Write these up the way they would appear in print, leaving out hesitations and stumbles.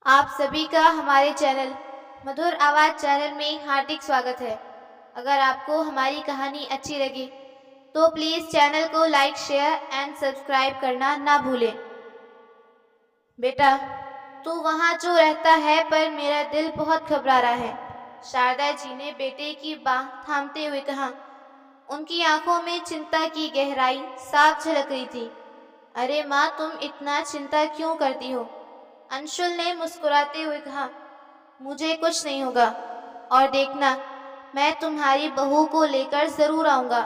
आप सभी का हमारे चैनल मधुर आवाज़ चैनल में हार्दिक स्वागत है। अगर आपको हमारी कहानी अच्छी लगे तो प्लीज़ चैनल को लाइक, शेयर एंड सब्सक्राइब करना ना भूलें। बेटा, तू वहाँ जो रहता है पर मेरा दिल बहुत घबरा रहा है, शारदा जी ने बेटे की बाह थामते हुए कहा। उनकी आंखों में चिंता की गहराई साफ झलक रही थी। अरे माँ, तुम इतना चिंता क्यों करती हो? अंशुल ने मुस्कुराते हुए कहा, मुझे कुछ नहीं होगा, और देखना, मैं तुम्हारी बहू को लेकर जरूर आऊंगा।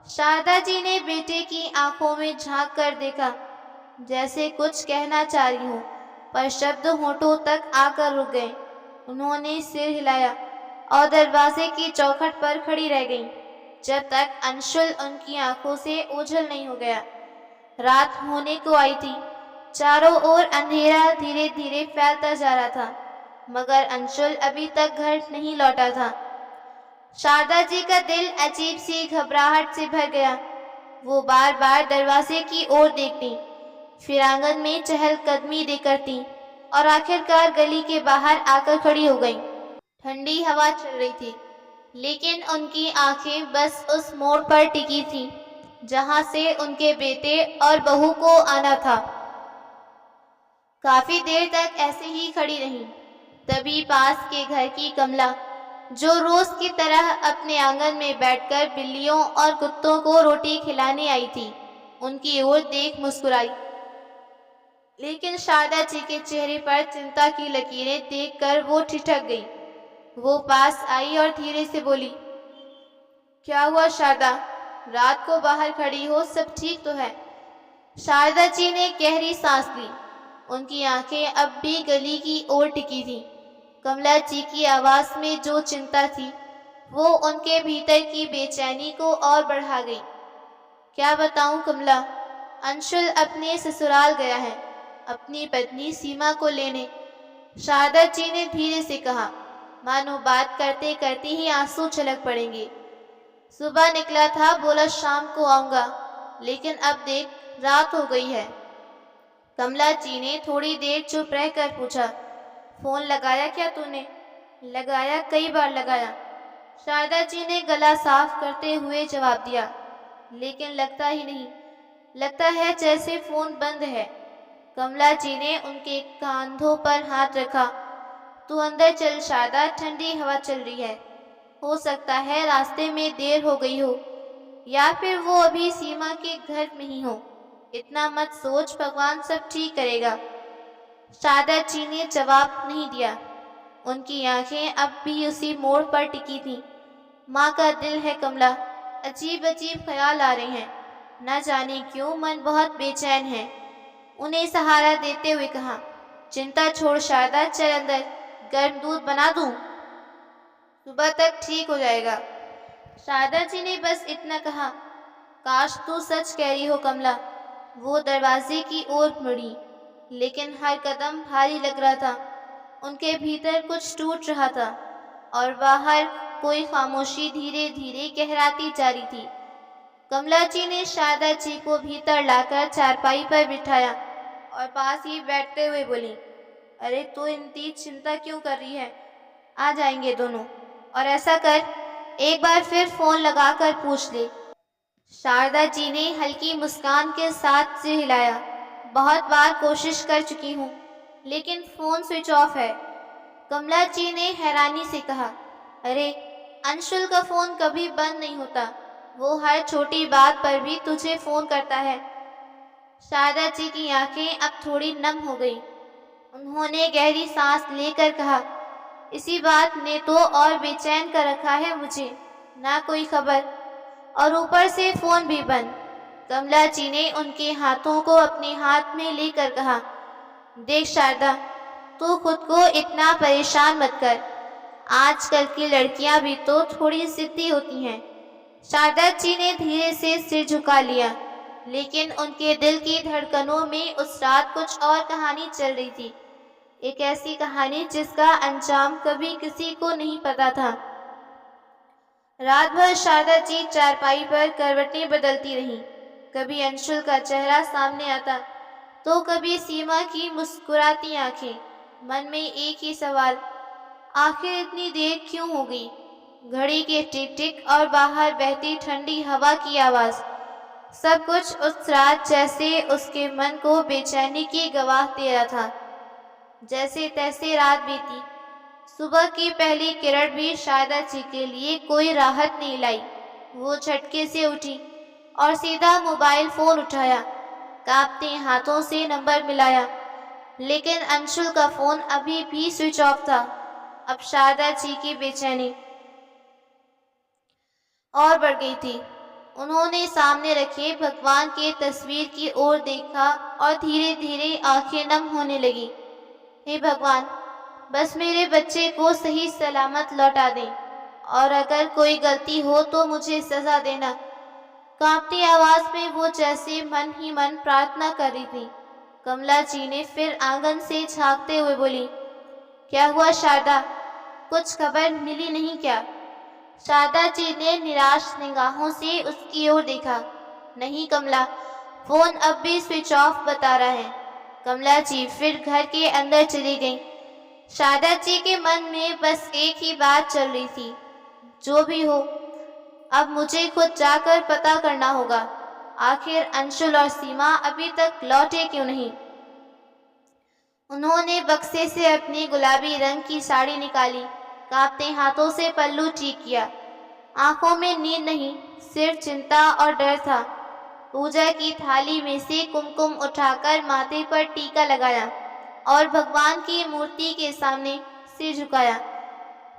शारदा जी ने बेटे की आंखों में झांक कर देखा, जैसे कुछ कहना चाह रही हो, पर शब्द होठों तक आकर रुक गए। उन्होंने सिर हिलाया और दरवाजे की चौखट पर खड़ी रह गईं, जब तक अंशुल उनकी आंखों से ओझल नहीं हो गया। रात होने को आई थी। चारों ओर अंधेरा धीरे धीरे फैलता जा रहा था, मगर अंशुल अभी तक घर नहीं लौटा था। शारदा जी का दिल अजीब सी घबराहट से भर गया। वो बार बार दरवाजे की ओर देखती, फिर आंगन में चहलकदमी देखती और आखिरकार गली के बाहर आकर खड़ी हो गई। ठंडी हवा चल रही थी, लेकिन उनकी आंखें बस उस मोड़ पर टिकी थीं, जहां से उनके बेटे और बहू को आना था। काफी देर तक ऐसे ही खड़ी रहीं। तभी पास के घर की कमला, जो रोज की तरह अपने आंगन में बैठकर बिल्लियों और कुत्तों को रोटी खिलाने आई थी, उनकी ओर देख मुस्कुराई। लेकिन शारदा जी के चेहरे पर चिंता की लकीरें देखकर वो ठिठक गई। वो पास आई और धीरे से बोली, क्या हुआ शारदा? रात को बाहर खड़ी हो, सब ठीक तो है? शारदा जी ने गहरी सांस ली। उनकी आंखें अब भी गली की ओर टिकी थीं। कमला जी की आवाज में जो चिंता थी, वो उनके भीतर की बेचैनी को और बढ़ा गई। क्या बताऊं कमला, अंशुल अपने ससुराल गया है, अपनी पत्नी सीमा को लेने। शारदा जी ने धीरे से कहा, मानो बात करते करते ही आंसू छलक पड़ेंगे। सुबह निकला था, बोला शाम को आऊंगा, लेकिन अब देख, रात हो गई है। कमला जी ने थोड़ी देर चुप रहकर पूछा, फोन लगाया क्या तूने? लगाया, कई बार लगाया। शारदा जी ने गला साफ करते हुए जवाब दिया, लेकिन लगता ही नहीं। लगता है जैसे फोन बंद है। कमला जी ने उनके कंधों पर हाथ रखा। तू अंदर चल शारदा, ठंडी हवा चल रही है। हो सकता है रास्ते में देर हो गई हो, या फिर वो अभी सीमा के घर में ही हो। इतना मत सोच, भगवान सब ठीक करेगा। शारदा जी ने जवाब नहीं दिया। उनकी आंखें अब भी उसी मोड़ पर टिकी थीं। माँ का दिल है कमला, अजीब अजीब ख्याल आ रहे हैं। न जाने क्यों मन बहुत बेचैन है। उन्हें सहारा देते हुए कहा, चिंता छोड़ शारदा, चल अंदर, गर्म दूध बना दूं? सुबह तक ठीक हो जाएगा। शारदा जी ने बस इतना कहा। काश तू सच कह रही हो कमला। वो दरवाजे की ओर मुड़ी, लेकिन हर कदम भारी लग रहा था। उनके भीतर कुछ टूट रहा था और बाहर कोई खामोशी धीरे धीरे गहराती जा रही थी। कमला जी ने शारदा जी को भीतर लाकर चारपाई पर बिठाया और पास ही बैठते हुए बोली, अरे तू इतनी चिंता क्यों कर रही है? आ जाएंगे दोनों, और ऐसा कर, एक बार फिर फोन लगाकर पूछ ले। शारदा जी ने हल्की मुस्कान के साथ सिर हिलाया। बहुत बार कोशिश कर चुकी हूँ, लेकिन फोन स्विच ऑफ है। कमला जी ने हैरानी से कहा, अरे अंशुल का फोन कभी बंद नहीं होता, वो हर छोटी बात पर भी तुझे फोन करता है। शारदा जी की आंखें अब थोड़ी नम हो गई। उन्होंने गहरी सांस लेकर कहा, इसी बात ने तो और बेचैन कर रखा है मुझे, ना कोई खबर, और ऊपर से फोन भी बंद। कमला जी ने उनके हाथों को अपने हाथ में लेकर कहा, देख शारदा, तू खुद को इतना परेशान मत कर। आजकल की लड़कियां भी तो थोड़ी जिद्दी होती हैं। शारदा जी ने धीरे से सिर झुका लिया, लेकिन उनके दिल की धड़कनों में उस रात कुछ और कहानी चल रही थी। एक ऐसी कहानी जिसका अंजाम कभी किसी को नहीं पता था। रात भर शारदा जी चारपाई पर करवटें बदलती रहीं। कभी अंशुल का चेहरा सामने आता, तो कभी सीमा की मुस्कुराती आंखें। मन में एक ही सवाल, आखिर इतनी देर क्यों हो गई? घड़ी के टिक टिक और बाहर बहती ठंडी हवा की आवाज़, सब कुछ उस रात जैसे उसके मन को बेचैनी की गवाह दे रहा था। जैसे तैसे रात बीती। सुबह की पहली किरण भी शारदा जी के लिए कोई राहत नहीं लाई। वो झटके से उठी और सीधा मोबाइल फ़ोन उठाया। कांपते हाथों से नंबर मिलाया, लेकिन अंशुल का फ़ोन अभी भी स्विच ऑफ था। अब शारदा जी की बेचैनी और बढ़ गई थी। उन्होंने सामने रखे भगवान के तस्वीर की ओर देखा और धीरे धीरे आंखें नम होने लगी। हे भगवान, बस मेरे बच्चे को सही सलामत लौटा दें, और अगर कोई गलती हो तो मुझे सजा देना। कांपती आवाज में वो जैसे मन ही मन प्रार्थना कर रही थी। कमला जी ने फिर आंगन से झांकते हुए बोली, क्या हुआ शारदा, कुछ खबर मिली नहीं क्या? शारदा जी ने निराश निगाहों से उसकी ओर देखा। नहीं कमला, फोन अब भी स्विच ऑफ बता रहा है। कमला जी फिर घर के अंदर चली गईं। शारदा जी के मन में बस एक ही बात चल रही थी, जो भी हो अब मुझे खुद जाकर पता करना होगा। आखिर अंशुल और सीमा अभी तक लौटे क्यों नहीं? उन्होंने बक्से से अपनी गुलाबी रंग की साड़ी निकाली, कांपते हाथों से पल्लू ठीक किया। आंखों में नींद नहीं, सिर्फ चिंता और डर था। पूजा की थाली में से कुमकुम उठाकर माथे पर टीका लगाया और भगवान की मूर्ति के सामने सिर झुकाया।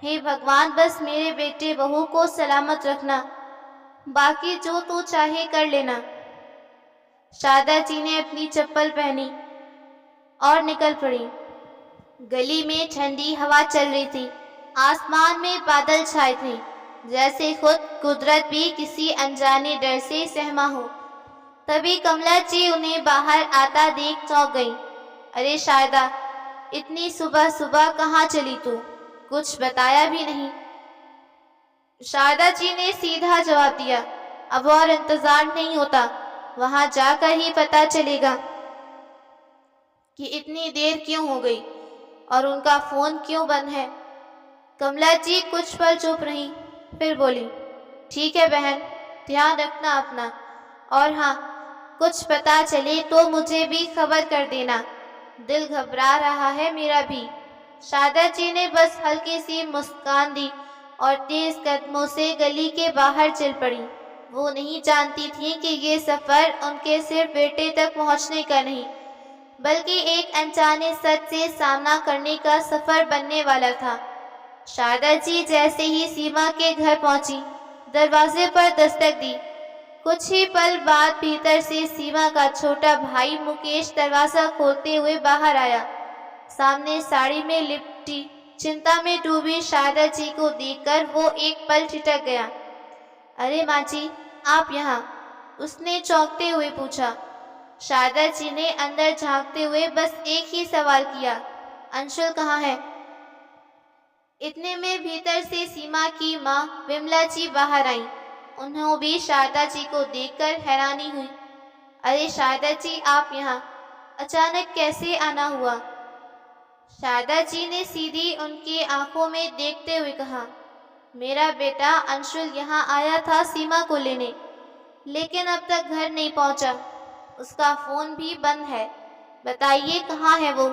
हे भगवान, बस मेरे बेटे बहू को सलामत रखना, बाकी जो तू चाहे कर लेना। शारदा जी ने अपनी चप्पल पहनी और निकल पड़ी। गली में ठंडी हवा चल रही थी। आसमान में बादल छाए थे, जैसे खुद कुदरत भी किसी अनजाने डर से सहमा हो। तभी कमला जी उन्हें बाहर आता देख चौंक गई। अरे शारदा, इतनी सुबह सुबह कहाँ चली तू? कुछ बताया भी नहीं। शारदा जी ने सीधा जवाब दिया, अब और इंतजार नहीं होता, वहां जाकर ही पता चलेगा कि इतनी देर क्यों हो गई और उनका फोन क्यों बंद है। कमला जी कुछ पल चुप रही, फिर बोली, ठीक है बहन, ध्यान रखना अपना, और हाँ, कुछ पता चले तो मुझे भी खबर कर देना। दिल घबरा रहा है मेरा भी। शारदा जी ने बस हल्की सी मुस्कान दी और तेज कदमों से गली के बाहर चल पड़ी। वो नहीं जानती थी कि ये सफ़र उनके सिर्फ बेटे तक पहुंचने का नहीं, बल्कि एक अनजाने सच से सामना करने का सफ़र बनने वाला था। शारदा जी जैसे ही सीमा के घर पहुंची, दरवाजे पर दस्तक दी। कुछ ही पल बाद भीतर से सीमा का छोटा भाई मुकेश दरवाज़ा खोलते हुए बाहर आया। सामने साड़ी में लिपटी, चिंता में डूबी शारदा जी को देखकर वो एक पल ठिठक गया। अरे माँ जी, आप यहाँ? उसने चौंकते हुए पूछा। शारदा जी ने अंदर झांकते हुए बस एक ही सवाल किया, अंशुल कहाँ है? इतने में भीतर से सीमा की माँ विमला जी बाहर आई। उन्होंने भी शारदा जी को देखकर हैरानी हुई। अरे शारदा जी, आप यहाँ अचानक कैसे आना हुआ? शारदा जी ने सीधी उनकी आंखों में देखते हुए कहा, मेरा बेटा अंशुल यहाँ आया था सीमा को लेने, लेकिन अब तक घर नहीं पहुँचा। उसका फ़ोन भी बंद है। बताइए कहाँ है वो?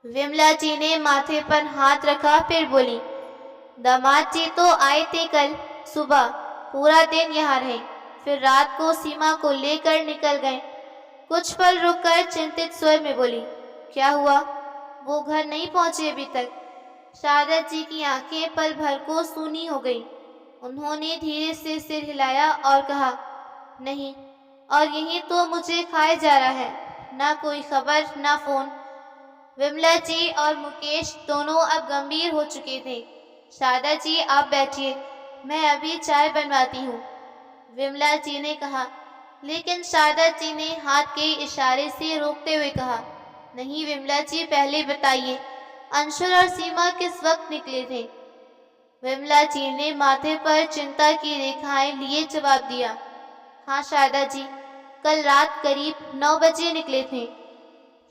विमला जी ने माथे पर हाथ रखा, फिर बोली, दामाद जी तो आए थे कल सुबह, पूरा दिन यहाँ रहे, फिर रात को सीमा को लेकर निकल गए। कुछ पल रुककर चिंतित स्वर में बोली, क्या हुआ? वो घर नहीं पहुँचे अभी तक? शारदा जी की आंखें पल भर को सूनी हो गई। उन्होंने धीरे से सिर हिलाया और कहा, नहीं, और यही तो मुझे खाए जा रहा है, ना कोई खबर ना फ़ोन। विमला जी और मुकेश दोनों अब गंभीर हो चुके थे। शारदा जी, आप बैठिए, मैं अभी चाय बनवाती हूँ, विमला जी ने कहा। लेकिन शारदा जी ने हाथ के इशारे से रोकते हुए कहा, नहीं विमला जी, पहले बताइए, अंशुल और सीमा किस वक्त निकले थे? विमला जी ने माथे पर चिंता की रेखाएं लिए जवाब दिया, हाँ शारदा जी, कल रात करीब 9 बजे निकले थे।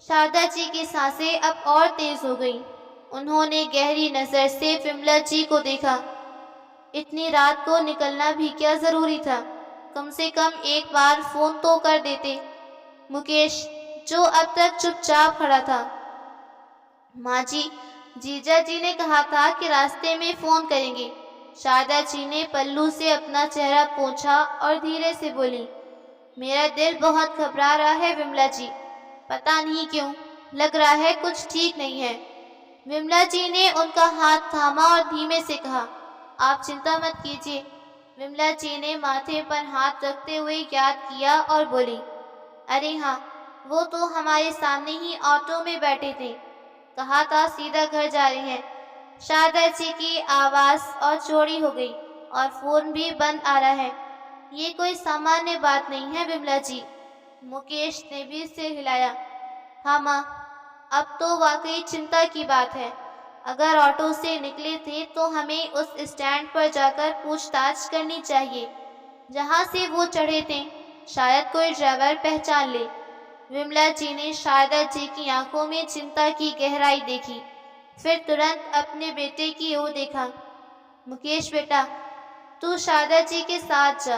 शारदा जी की सांसें अब और तेज हो गईं। उन्होंने गहरी नजर से विमला जी को देखा। इतनी रात को निकलना भी क्या जरूरी था? कम से कम एक बार फोन तो कर देते। मुकेश, जो अब तक चुपचाप खड़ा था। माँ जी, जीजा जी ने कहा था कि रास्ते में फोन करेंगे। शारदा जी ने पल्लू से अपना चेहरा पोंछा और धीरे से बोली, मेरा दिल बहुत घबरा रहा है विमला जी। पता नहीं क्यों, लग रहा है कुछ ठीक नहीं है। विमला जी ने उनका हाथ थामा और धीमे से कहा, आप चिंता मत कीजिए। विमला जी ने माथे पर हाथ रखते हुए याद किया और बोली, अरे हाँ, वो तो हमारे सामने ही ऑटो में बैठे थे। कहा था सीधा घर जा रहे हैं। शारदा जी की आवाज और चौड़ी हो गई और फोन भी बंद आ रहा है। ये कोई सामान्य बात नहीं है विमला जी। मुकेश ने भी सिर हिलाया। हाँ माँ, अब तो वाकई चिंता की बात है। अगर ऑटो से निकले थे तो हमें उस स्टैंड पर जाकर पूछताछ करनी चाहिए जहाँ से वो चढ़े थे। शायद कोई ड्राइवर पहचान ले। विमला जी ने शारदा जी की आंखों में चिंता की गहराई देखी, फिर तुरंत अपने बेटे की ओर देखा। मुकेश बेटा, तू शारदा जी के साथ जा।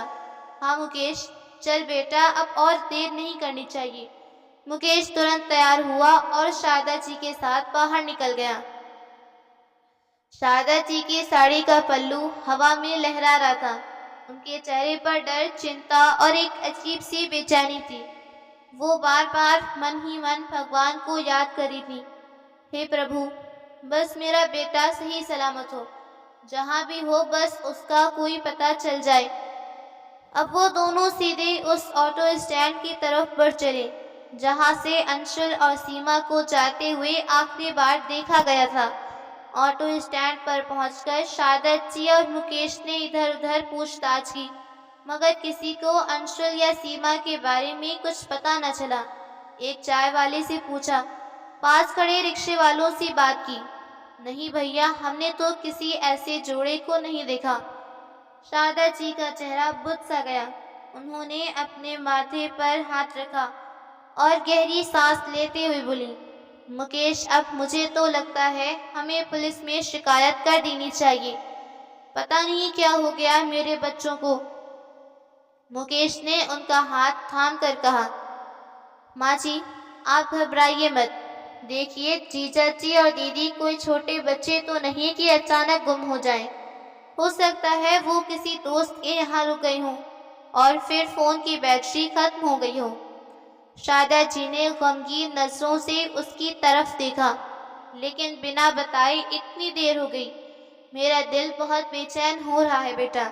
हाँ मुकेश, चल बेटा, अब और देर नहीं करनी चाहिए। मुकेश तुरंत तैयार हुआ और शारदा जी के साथ बाहर निकल गया। शारदा जी की साड़ी का पल्लू हवा में लहरा रहा था। उनके चेहरे पर डर, चिंता और एक अजीब सी बेचैनी थी। वो बार बार मन ही मन भगवान को याद कर रही थी, हे प्रभु, बस मेरा बेटा सही सलामत हो। जहाँ भी हो बस उसका कोई पता चल जाए। अब वो दोनों सीधे उस ऑटो स्टैंड की तरफ बढ़ चले जहाँ से अंशुल और सीमा को जाते हुए आखिरी बार देखा गया था। ऑटो स्टैंड पर पहुंचकर शारदा जी और मुकेश ने इधर उधर पूछताछ की, मगर किसी को अंशुल या सीमा के बारे में कुछ पता न चला। एक चाय वाले से पूछा, पास खड़े रिक्शे वालों से बात की? नहीं भैया, हमने तो किसी ऐसे जोड़े को नहीं देखा। शारदा जी का चेहरा बुझ सा गया। उन्होंने अपने माथे पर हाथ रखा और गहरी सांस लेते हुए बोली, मुकेश, अब मुझे तो लगता है हमें पुलिस में शिकायत कर देनी चाहिए। पता नहीं क्या हो गया मेरे बच्चों को। मुकेश ने उनका हाथ थाम कर कहा, माँ जी, आप घबराइए मत। देखिए, जीजा जी और दीदी कोई छोटे बच्चे तो नहीं कि अचानक गुम हो जाएं। हो सकता है वो किसी दोस्त के यहाँ रुक गई हों और फिर फोन की बैटरी खत्म हो गई हो। शारदा जी ने गमगीन नजरों से उसकी तरफ देखा, लेकिन बिना बताए इतनी देर हो गई। मेरा दिल बहुत बेचैन हो रहा है बेटा।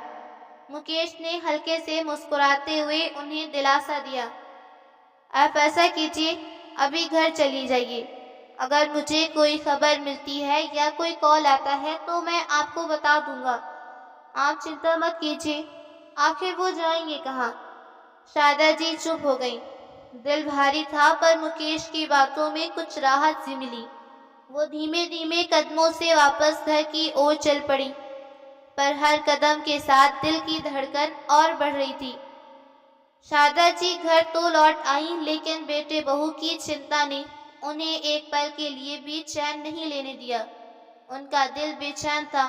मुकेश ने हल्के से मुस्कुराते हुए उन्हें दिलासा दिया। आप ऐसा कीजिए, अभी घर चली जाइए। अगर मुझे कोई खबर मिलती है या कोई कॉल आता है तो मैं आपको बता दूंगा। आप चिंता मत कीजिए। आखिर वो जाएंगे कहाँ? शारदा जी चुप हो गईं। दिल भारी था, पर मुकेश की बातों में कुछ राहत सी मिली। वो धीमे धीमे कदमों से वापस घर की ओर चल पड़ी, पर हर कदम के साथ दिल की धड़कन और बढ़ रही थी। शारदा जी घर तो लौट आई, लेकिन बेटे बहू की चिंता ने उन्हें एक पल के लिए भी चैन नहीं लेने दिया। उनका दिल बेचैन था।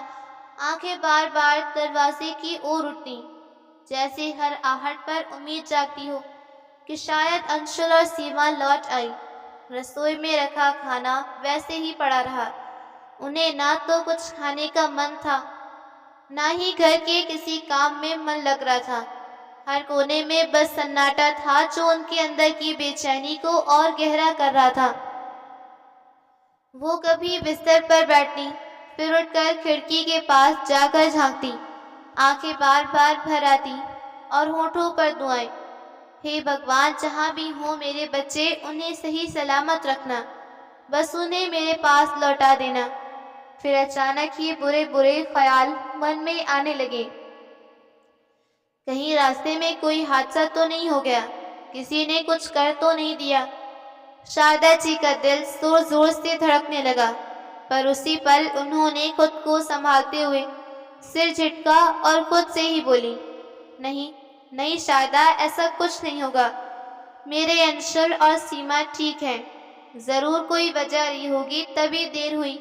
आंखें बार बार दरवाजे की ओर उठती, जैसे हर आहट पर उम्मीद जागती हो कि शायद अंशुल और सीमा लौट आई। रसोई में रखा खाना वैसे ही पड़ा रहा। उन्हें ना तो कुछ खाने का मन था, ना ही घर के किसी काम में मन लग रहा था। हर कोने में बस सन्नाटा था, जो उनके अंदर की बेचैनी को और गहरा कर रहा था। वो कभी बिस्तर पर बैठती, फिर उठकर खिड़की के पास जाकर झांकती। आंखें बार बार भर आती और होठों पर दुआएं, हे भगवान, जहाँ भी हो मेरे बच्चे, उन्हें सही सलामत रखना। बस उन्हें मेरे पास लौटा देना। फिर अचानक ही बुरे बुरे ख्याल मन में आने लगे। कहीं रास्ते में कोई हादसा तो नहीं हो गया? किसी ने कुछ कर तो नहीं दिया? शारदा जी का दिल जोर जोर से धड़कने लगा, पर उसी पल उन्होंने खुद को संभालते हुए सिर झटका और खुद से ही बोली, नहीं नहीं शारदा, ऐसा कुछ नहीं होगा। मेरे अंशुल और सीमा ठीक हैं। ज़रूर कोई वजह रही होगी तभी देर हुई।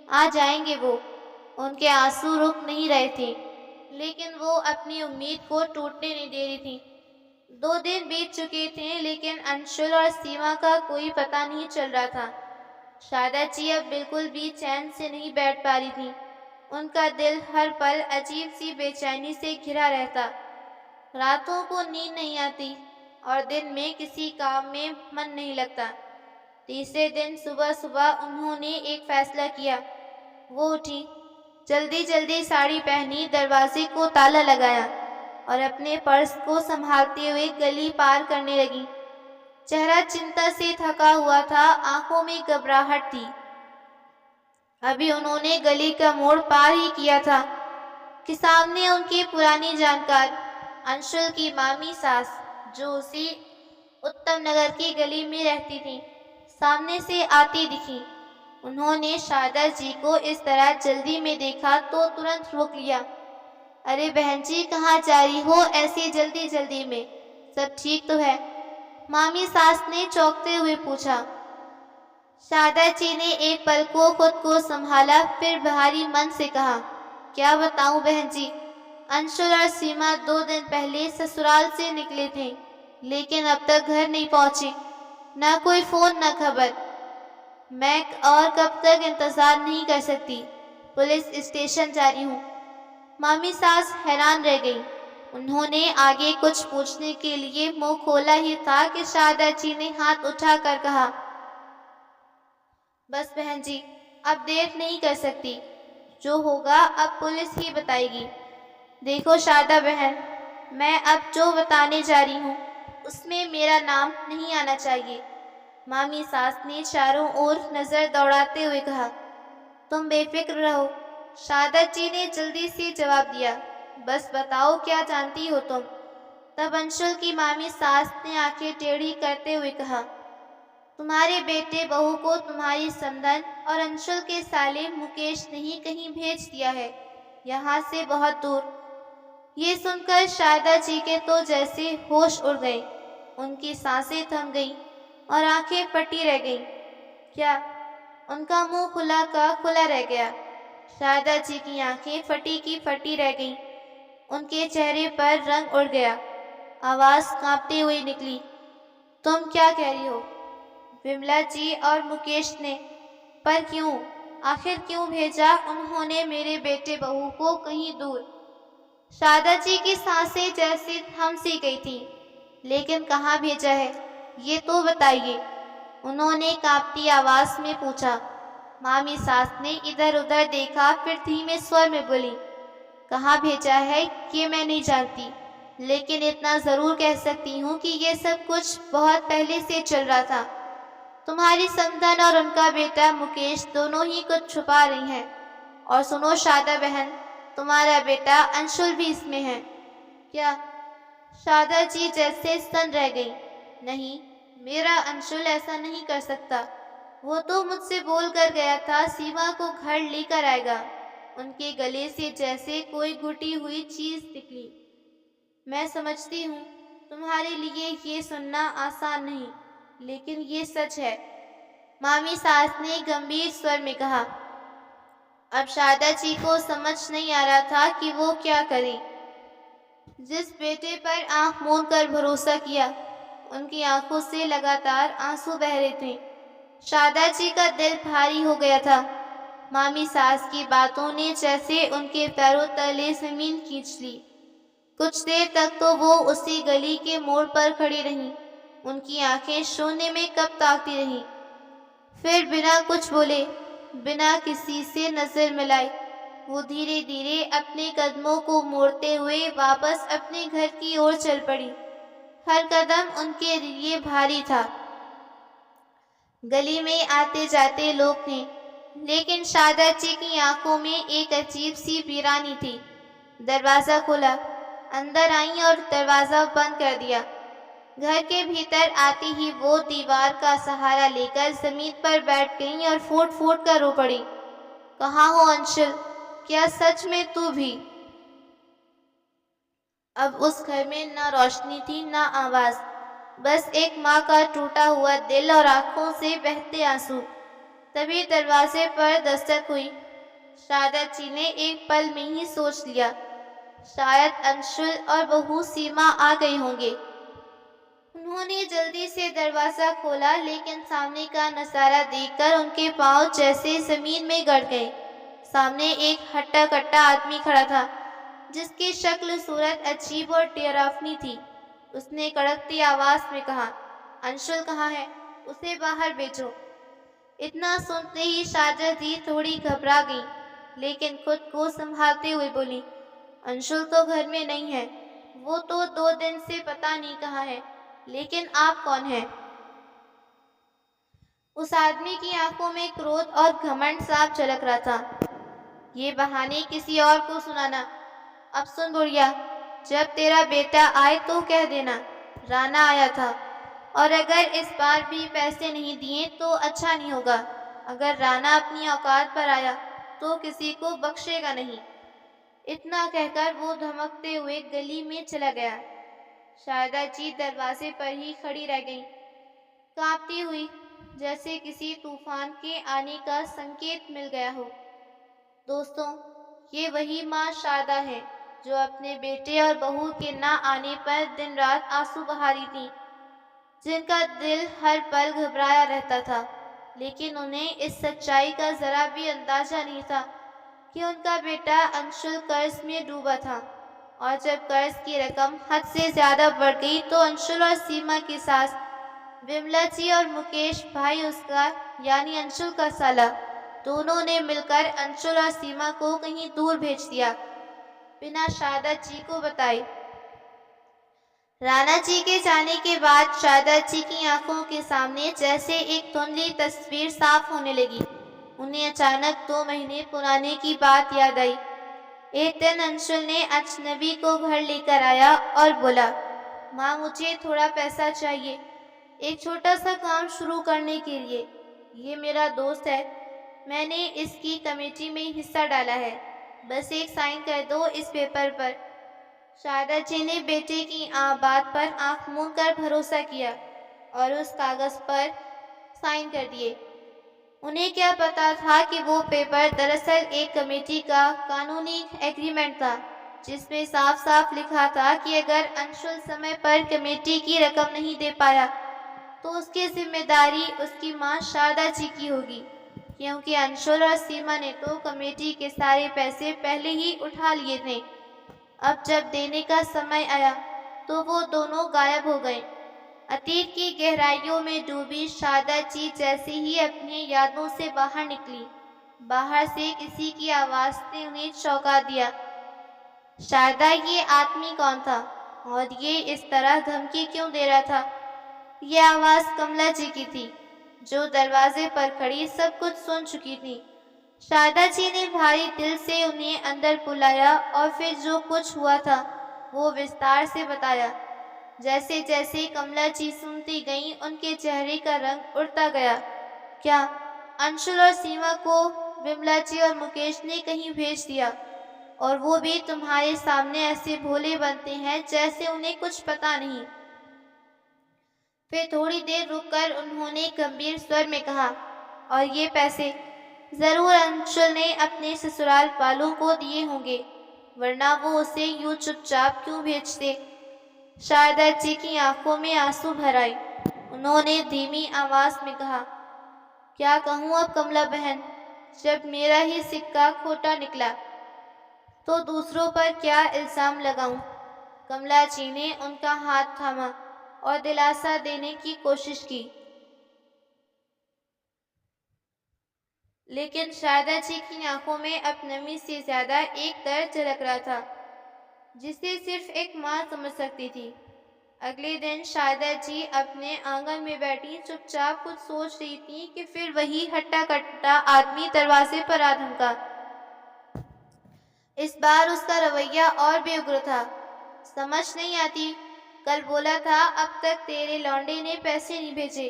आ जाएंगे वो। उनके आंसू रुक नहीं रहे थे, लेकिन वो अपनी उम्मीद को टूटने नहीं दे रही थी। 2 दिन बीत चुके थे, लेकिन अंशुल और सीमा का कोई पता नहीं चल रहा था। शारदा जी अब बिल्कुल भी चैन से नहीं बैठ पा रही थी। उनका दिल हर पल अजीब सी बेचैनी से घिरा रहता। रातों को नींद नहीं आती और दिन में किसी काम में मन नहीं लगता। तीसरे दिन सुबह सुबह उन्होंने एक फैसला किया। वो उठी, जल्दी जल्दी साड़ी पहनी, दरवाजे को ताला लगाया और अपने पर्स को संभालते हुए गली पार करने लगी। चेहरा चिंता से थका हुआ था, आंखों में घबराहट थी। अभी उन्होंने गली का मोड़ पार ही किया था कि सामने उनकी पुरानी जानकार अंशुल की मामी सास, जो उसी उत्तम नगर की गली में रहती थी, सामने से आती दिखी। उन्होंने शारदा जी को इस तरह जल्दी में देखा तो तुरंत रोक लिया। अरे बहन जी, कहाँ जा रही हो ऐसी जल्दी जल्दी में? सब ठीक तो है? मामी सास ने चौंकते हुए पूछा। शारदा जी ने एक पल को खुद को संभाला, फिर भारी मन से कहा, क्या बताऊं बहन जी, अंशुल और सीमा 2 दिन पहले ससुराल से निकले थे, लेकिन अब तक घर नहीं पहुंचे। ना कोई फोन ना खबर। मैं और कब तक इंतजार नहीं कर सकती। पुलिस स्टेशन जा रही हूँ। मामी सास हैरान रह गई। उन्होंने आगे कुछ पूछने के लिए मुंह खोला ही था कि शारदा जी ने हाथ उठाकर कहा, बस बहन जी, अब देर नहीं कर सकती। जो होगा अब पुलिस ही बताएगी। देखो शारदा बहन, मैं अब जो बताने जा रही हूँ उसमें मेरा नाम नहीं आना चाहिए। मामी सास ने चारों ओर नजर दौड़ाते हुए कहा। तुम बेफिक्र रहो, शारदा जी ने जल्दी से जवाब दिया। बस बताओ क्या जानती हो तुम? तब अंशुल की मामी सास ने आंखें टेढ़ी करते हुए कहा, तुम्हारे बेटे बहू को तुम्हारी समधन और अंशुल के साले मुकेश ने ही कहीं भेज दिया है, यहाँ से बहुत दूर। ये सुनकर शारदा जी के तो जैसे होश उड़ गए। उनकी सांसें थम गईं और आंखें फटी रह गईं। क्या? उनका मुंह खुला का खुला रह गया। शारदा जी की आंखें फटी की फटी रह गईं। उनके चेहरे पर रंग उड़ गया। आवाज कांपते हुए निकली, तुम क्या कह रही हो? विमला जी और मुकेश ने? पर क्यों? आखिर क्यों भेजा उन्होंने मेरे बेटे बहू को कहीं दूर? शारदा जी की सांसें जैसे थम सी गई थी। लेकिन कहाँ भेजा है, ये तो बताइए, उन्होंने कांपती आवाज में पूछा। मामी सास ने इधर उधर देखा, फिर धीमे स्वर में बोली, कहाँ भेजा है ये मैं नहीं जानती, लेकिन इतना जरूर कह सकती हूँ कि ये सब कुछ बहुत पहले से चल रहा था। तुम्हारी समधन और उनका बेटा मुकेश दोनों ही कुछ छुपा रही हैं। और सुनो शारदा बहन, तुम्हारा बेटा अंशुल भी इसमें है। क्या? शारदा जी जैसे स्तन रह गई। नहीं, मेरा अंशुल ऐसा नहीं कर सकता। वो तो मुझसे बोल कर गया था सीमा को घर लेकर आएगा। उनके गले से जैसे कोई घुटी हुई चीज निकली। मैं समझती हूँ तुम्हारे लिए ये सुनना आसान नहीं, लेकिन ये सच है, मामी सास ने गंभीर स्वर में कहा। अब शारदा जी को समझ नहीं आ रहा था कि वो क्या करें। जिस बेटे पर आंख मूंद कर भरोसा किया, उनकी आंखों से लगातार आंसू बह रहे थे। शारदा जी का दिल भारी हो गया था। मामी सास की बातों ने जैसे उनके पैरों तले जमीन खींच ली। कुछ देर तक तो वो उसी गली के मोड़ पर खड़ी रहीं। उनकी आंखें शून्य में कब ताकती रहीं। फिर बिना कुछ बोले, बिना किसी से नजर मिलाए, वो धीरे धीरे अपने कदमों को मोड़ते हुए वापस अपने घर की ओर चल पड़ी। हर कदम उनके लिए भारी था। गली में आते जाते लोग थे, लेकिन शारदा जी की आंखों में एक अजीब सी वीरानी थी। दरवाजा खोला, अंदर आई और दरवाजा बंद कर दिया। घर के भीतर आती ही वो दीवार का सहारा लेकर जमीन पर बैठ गई और फूट फूट कर रो पड़ी। कहाँ हो अंशुल? क्या सच में तू भी? अब उस घर में ना रोशनी थी ना आवाज। बस एक माँ का टूटा हुआ दिल और आंखों से बहते आंसू। तभी दरवाजे पर दस्तक हुई। शारदा जी ने एक पल में ही सोच लिया, शायद अंशुल और बहू सीमा आ गई होंगे। उन्होंने जल्दी से दरवाजा खोला, लेकिन सामने का नजारा देखकर उनके पांव जैसे जमीन में गड़ गए। सामने एक हट्टा कट्टा आदमी खड़ा था, जिसकी शक्ल सूरत अजीब और डरावनी थी। उसने कड़कती आवाज में कहा, अंशुल कहाँ है? उसे बाहर भेजो। इतना सुनते ही शारदा जी थोड़ी घबरा गईं, लेकिन खुद को संभालते हुए बोली, अंशुल तो घर में नहीं है। वो तो 2 दिन से पता नहीं कहाँ है। लेकिन आप कौन हैं? उस आदमी की आंखों में क्रोध और घमंड साफ झलक रहा था। ये बहाने किसी और को सुनाना। अब सुन बुढ़िया, जब तेरा बेटा आए तो कह देना राणा आया था, और अगर इस बार भी पैसे नहीं दिए तो अच्छा नहीं होगा। अगर राणा अपनी औकात पर आया तो किसी को बख्शेगा नहीं। इतना कहकर वो धमकते हुए गली में चला गया। शारदा जी दरवाजे पर ही खड़ी रह गईं, कांपती हुई, जैसे किसी तूफान के आने का संकेत मिल गया हो। दोस्तों, ये वही माँ शारदा है जो अपने बेटे और बहू के ना आने पर दिन रात आंसू बहा रही थी, जिनका दिल हर पल घबराया रहता था। लेकिन उन्हें इस सच्चाई का जरा भी अंदाजा नहीं था कि उनका बेटा अंशुल कर्ज में डूबा था, और जब कर्ज की रकम हद से ज्यादा बढ़ गई तो अंशुल और सीमा की सास विमला जी और मुकेश भाई उसका यानी अंशुल का साला, दोनों ने मिलकर अंशुल और सीमा को कहीं दूर भेज दिया, बिना शारदा जी को बताए। राणा जी के जाने के बाद शारदा जी की आंखों के सामने जैसे एक धुंधली तस्वीर साफ होने लगी। उन्हें अचानक 2 महीने पुराने की बात याद आई। एक दिन अंशुल ने अजनबी को घर लेकर आया और बोला, माँ मुझे थोड़ा पैसा चाहिए, एक छोटा सा काम शुरू करने के लिए। ये मेरा दोस्त है, मैंने इसकी कमेटी में हिस्सा डाला है, बस एक साइन कर दो इस पेपर पर। शारदा जी ने बेटे की बात पर आंख मूंद कर भरोसा किया और उस कागज पर साइन कर दिए। उन्हें क्या पता था कि वो पेपर दरअसल एक कमेटी का कानूनी एग्रीमेंट था, जिसमें साफ साफ लिखा था कि अगर अंशुल समय पर कमेटी की रकम नहीं दे पाया तो उसकी जिम्मेदारी उसकी मां शारदा जी की होगी, क्योंकि अंशुल और सीमा ने तो कमेटी के सारे पैसे पहले ही उठा लिए थे। अब जब देने का समय आया तो वो दोनों गायब हो गए। अतीत की गहराइयों में डूबी शारदा जी जैसे ही अपनी यादों से बाहर निकली, बाहर से किसी की आवाज ने उन्हें चौंका दिया। शारदा, ये आदमी कौन था और ये इस तरह धमकी क्यों दे रहा था? ये आवाज कमला जी की थी, जो दरवाजे पर खड़ी सब कुछ सुन चुकी थी। शारदा जी ने भारी दिल से उन्हें अंदर बुलाया और फिर जो कुछ हुआ था वो विस्तार से बताया। जैसे जैसे कमला जी सुनती गईं, उनके चेहरे का रंग उड़ता गया। क्या अंशुल और सीमा को विमला जी और मुकेश ने कहीं भेज दिया, और वो भी तुम्हारे सामने ऐसे भोले बनते हैं जैसे उन्हें कुछ पता नहीं। फिर थोड़ी देर रुककर उन्होंने गंभीर स्वर में कहा, और ये पैसे जरूर अंशुल ने अपने ससुराल वालों को दिए होंगे, वरना वो उसे यूं चुपचाप क्यों भेजते? शारदा जी की आंखों में आंसू भर आए। उन्होंने धीमी आवाज में कहा, क्या कहूँ अब कमला बहन, जब मेरा ही सिक्का खोटा निकला तो दूसरों पर क्या इल्जाम लगाऊं? कमला जी ने उनका हाथ थामा और दिलासा देने की कोशिश की, लेकिन शारदा जी की आंखों में अब नमी से ज्यादा एक दर्द झलक रहा था, जिसे सिर्फ एक माँ समझ सकती थी। अगले दिन शारदा जी अपने आंगन में बैठी चुपचाप कुछ सोच रही थी कि फिर वही हट्टा कट्टा आदमी दरवाजे पर आ धमका। इस बार उसका रवैया और भी उग्र था। समझ नहीं आती, कल बोला था अब तक तेरे लौंडे ने पैसे नहीं भेजे।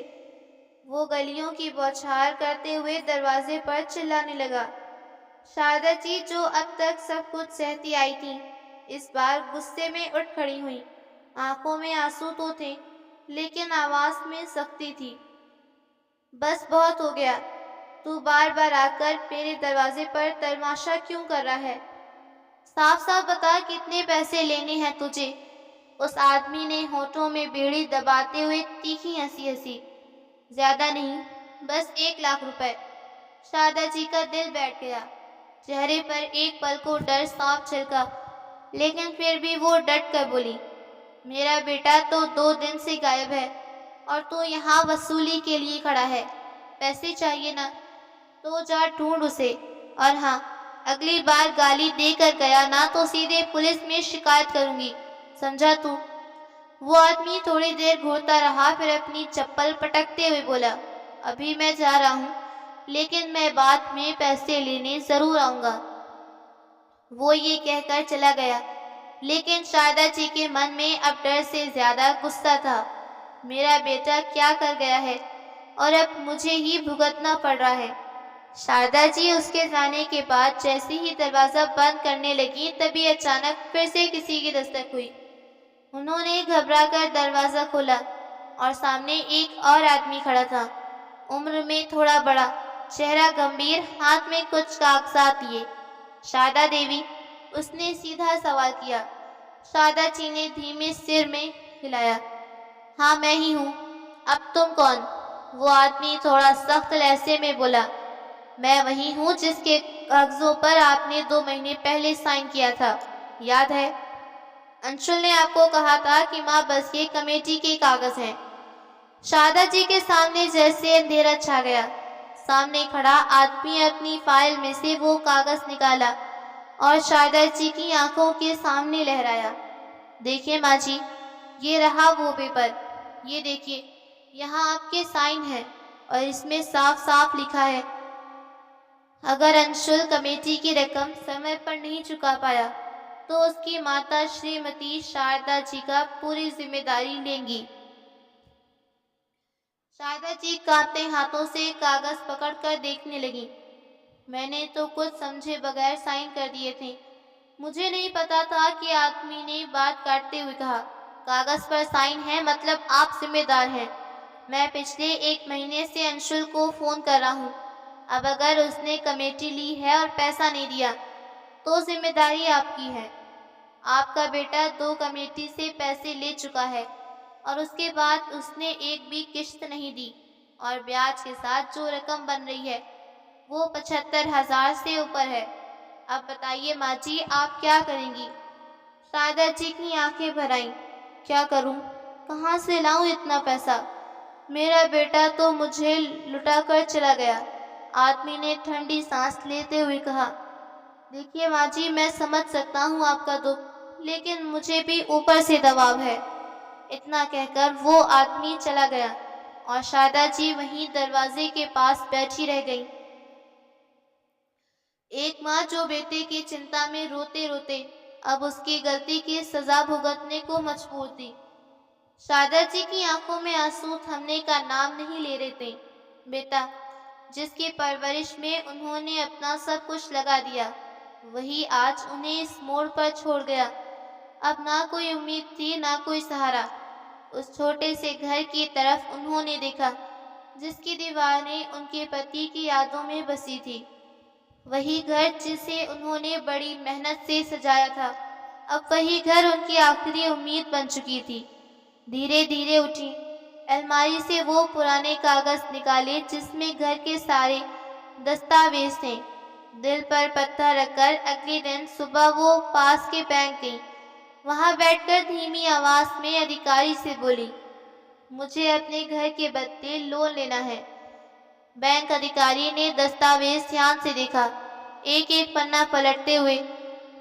वो गलियों की बौछार करते हुए दरवाजे पर चिल्लाने लगा। शारदा जी, जो अब तक सब कुछ सहती आई थी, इस बार गुस्से में उठ खड़ी हुई। आंखों में आंसू तो थे, लेकिन आवाज़ में सख्ती थी। बस बहुत हो गया। तू बार बार आकर मेरे दरवाजे पर तमाशा क्यों कर रहा है? साफ साफ बता कितने पैसे लेने हैं तुझे? उस आदमी ने होठों में बेड़ी दबाते हुए तीखी हंसी हंसी। ज्यादा नहीं, बस 1 लाख रुपए। शारदा जी का दिल बैठ गया। चेहरे पर एक पल को डर साफ झलका, लेकिन फिर भी वो डट कर बोली, मेरा बेटा तो 2 दिन से गायब है और तू यहाँ वसूली के लिए खड़ा है। पैसे चाहिए ना, तो जा ढूंढ उसे। और हाँ, अगली बार गाली देकर गया ना तो सीधे पुलिस में शिकायत करूंगी, समझा तू? वो आदमी थोड़ी देर घूरता रहा, फिर अपनी चप्पल पटकते हुए बोला, अभी मैं जा रहा हूँ, लेकिन मैं बाद में पैसे लेने जरूर आऊंगा। वो ये कहकर चला गया, लेकिन शारदा जी के मन में अब डर से ज्यादा गुस्सा था। मेरा बेटा क्या कर गया है और अब मुझे ही भुगतना पड़ रहा है। शारदा जी उसके जाने के बाद जैसे ही दरवाजा बंद करने लगी, तभी अचानक फिर से किसी की दस्तक हुई। उन्होंने घबराकर दरवाजा खोला और सामने एक और आदमी खड़ा था, उम्र में थोड़ा बड़ा, चेहरा गंभीर, हाथ में कुछ कागजात लिए। शारदा देवी? उसने सीधा सवाल किया। शारदा जी ने धीमे सिर में हिलाया। हाँ, मैं ही हूँ। अब तुम कौन? वो आदमी थोड़ा सख्त लहजे में बोला, मैं वही हूँ जिसके कागजों पर आपने 2 महीने पहले साइन किया था, याद है? अंशुल ने आपको कहा था कि माँ बस ये कमेटी के कागज हैं। शारदा जी के सामने जैसे अंधेरा छा गया। सामने खड़ा आदमी अपनी फाइल में से वो कागज निकाला और शारदा जी की आंखों के सामने लहराया। देखिए माँ जी, ये रहा वो पेपर। ये देखिए, यहाँ आपके साइन हैं और इसमें साफ साफ लिखा है, अगर अंशुल कमेटी की रकम समय पर नहीं चुका पाया तो उसकी माता श्रीमती शारदा जी का पूरी जिम्मेदारी लेंगी। शारदा जी कांपते हाथों से कागज पकड़कर देखने लगी। मैंने तो कुछ समझे बगैर साइन कर दिए थे। मुझे नहीं पता था कि आदमी ने बात काटते हुए कहा, कागज पर साइन है मतलब आप जिम्मेदार हैं। मैं पिछले 1 महीने से अंशुल को फोन कर रहा हूँ। अब अगर उसने कमेटी ली है और पैसा नहीं दिया तो जिम्मेदारी आपकी है। आपका बेटा 2 कमेटी से पैसे ले चुका है और उसके बाद उसने एक भी किश्त नहीं दी, और ब्याज के साथ जो रकम बन रही है वो 75,000 से ऊपर है। अब बताइए माँ जी, आप क्या करेंगी? शारदा जी की आंखें भर आईं। क्या करूं? कहाँ से लाऊं इतना पैसा? मेरा बेटा तो मुझे लुटा कर चला गया। आदमी ने ठंडी सांस लेते हुए कहा, देखिए माँ जी, मैं समझ सकता हूँ आपका दुख, लेकिन मुझे भी ऊपर से दबाव है। इतना कहकर वो आदमी चला गया और शारदा जी वहीं दरवाजे के पास बैठी रह गई। एक माँ जो बेटे की चिंता में रोते रोते अब उसकी गलती की सजा भुगतने को मजबूर थी। शारदा जी की आंखों में आंसू थमने का नाम नहीं ले रहे थे। बेटा, जिसकी परवरिश में उन्होंने अपना सब कुछ लगा दिया, वही आज उन्हें इस मोड़ पर छोड़ गया। अब ना कोई उम्मीद थी, ना कोई सहारा। उस छोटे से घर की तरफ उन्होंने देखा जिसकी दीवारें उनके पति की यादों में बसी थी। वही घर जिसे उन्होंने बड़ी मेहनत से सजाया था, अब वही घर उनकी आखिरी उम्मीद बन चुकी थी। धीरे धीरे उठी, अलमारी से वो पुराने कागज निकाले जिसमें घर के सारे दस्तावेज थे। दिल पर पत्थर रखकर अगले दिन सुबह वो पास के बैंक गई। वहां बैठकर धीमी आवाज में अधिकारी से बोली, मुझे अपने घर के बदले लोन लेना है। बैंक अधिकारी ने दस्तावेज ध्यान से देखा, एक एक पन्ना पलटते हुए।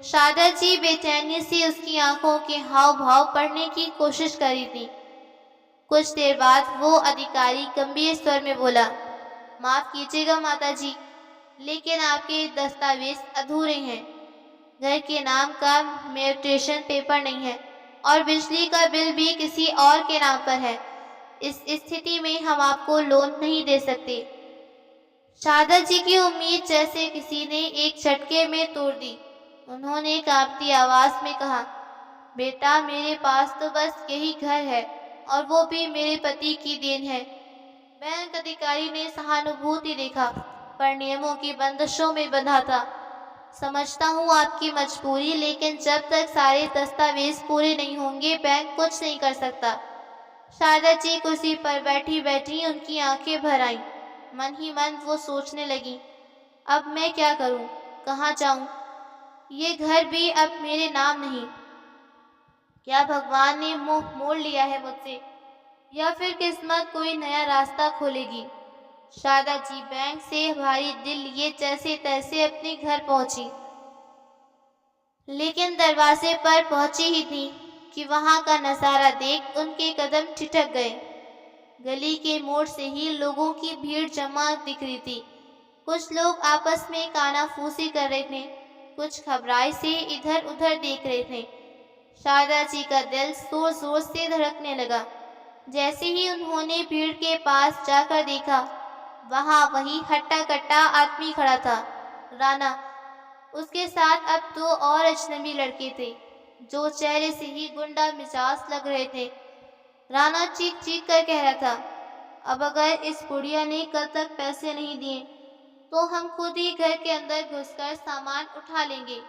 शारदा जी बेचैनी से उसकी आंखों के हाव भाव पढ़ने की कोशिश करी थी। कुछ देर बाद वो अधिकारी गंभीर स्वर में बोला, माफ कीजिएगा माता जी, लेकिन आपके दस्तावेज अधूरे हैं। घर के नाम का म्यूटेशन पेपर नहीं है और बिजली का बिल भी किसी और के नाम पर है। इस स्थिति में हम आपको लोन नहीं दे सकते। शारदा जी की उम्मीद जैसे किसी ने एक झटके में तोड़ दी। उन्होंने कांपती आवाज में कहा, बेटा, मेरे पास तो बस यही घर है और वो भी मेरे पति की देन है। बैंक अधिकारी ने सहानुभूति देखा, पर नियमों की बंदिशों में बंधा था। समझता हूँ आपकी मजबूरी, लेकिन जब तक सारे दस्तावेज पूरे नहीं होंगे बैंक कुछ नहीं कर सकता। शारदा जी कुर्सी पर बैठी बैठी उनकी आंखें भर आईं। मन ही मन वो सोचने लगी, अब मैं क्या करूं, कहाँ जाऊं? ये घर भी अब मेरे नाम नहीं। क्या भगवान ने मुंह मोड़ लिया है मुझसे, या फिर किस्मत कोई नया रास्ता खोलेगी? शारदा जी बैंक से भारी दिल लिए जैसे तैसे अपने घर पहुंची, लेकिन दरवाजे पर पहुंची ही थी कि वहां का नजारा देख उनके कदम ठिठक गए। गली के मोड़ से ही लोगों की भीड़ जमा दिख रही थी। कुछ लोग आपस में कानाफूसी कर रहे थे, कुछ घबराए से इधर उधर देख रहे थे। शारदा जी का दिल जोर जोर से धड़कने लगा। जैसे ही उन्होंने भीड़ के पास जाकर देखा, वहां वही हट्टा कट्टा आदमी खड़ा था, राणा। उसके साथ अब दो और अजनबी लड़के थे, जो चेहरे से ही गुंडा मिजाज लग रहे थे। राणा चीख चीख कर कह रहा था, अब अगर इस बुढ़िया ने कल तक पैसे नहीं दिए तो हम खुद ही घर के अंदर घुसकर सामान उठा लेंगे।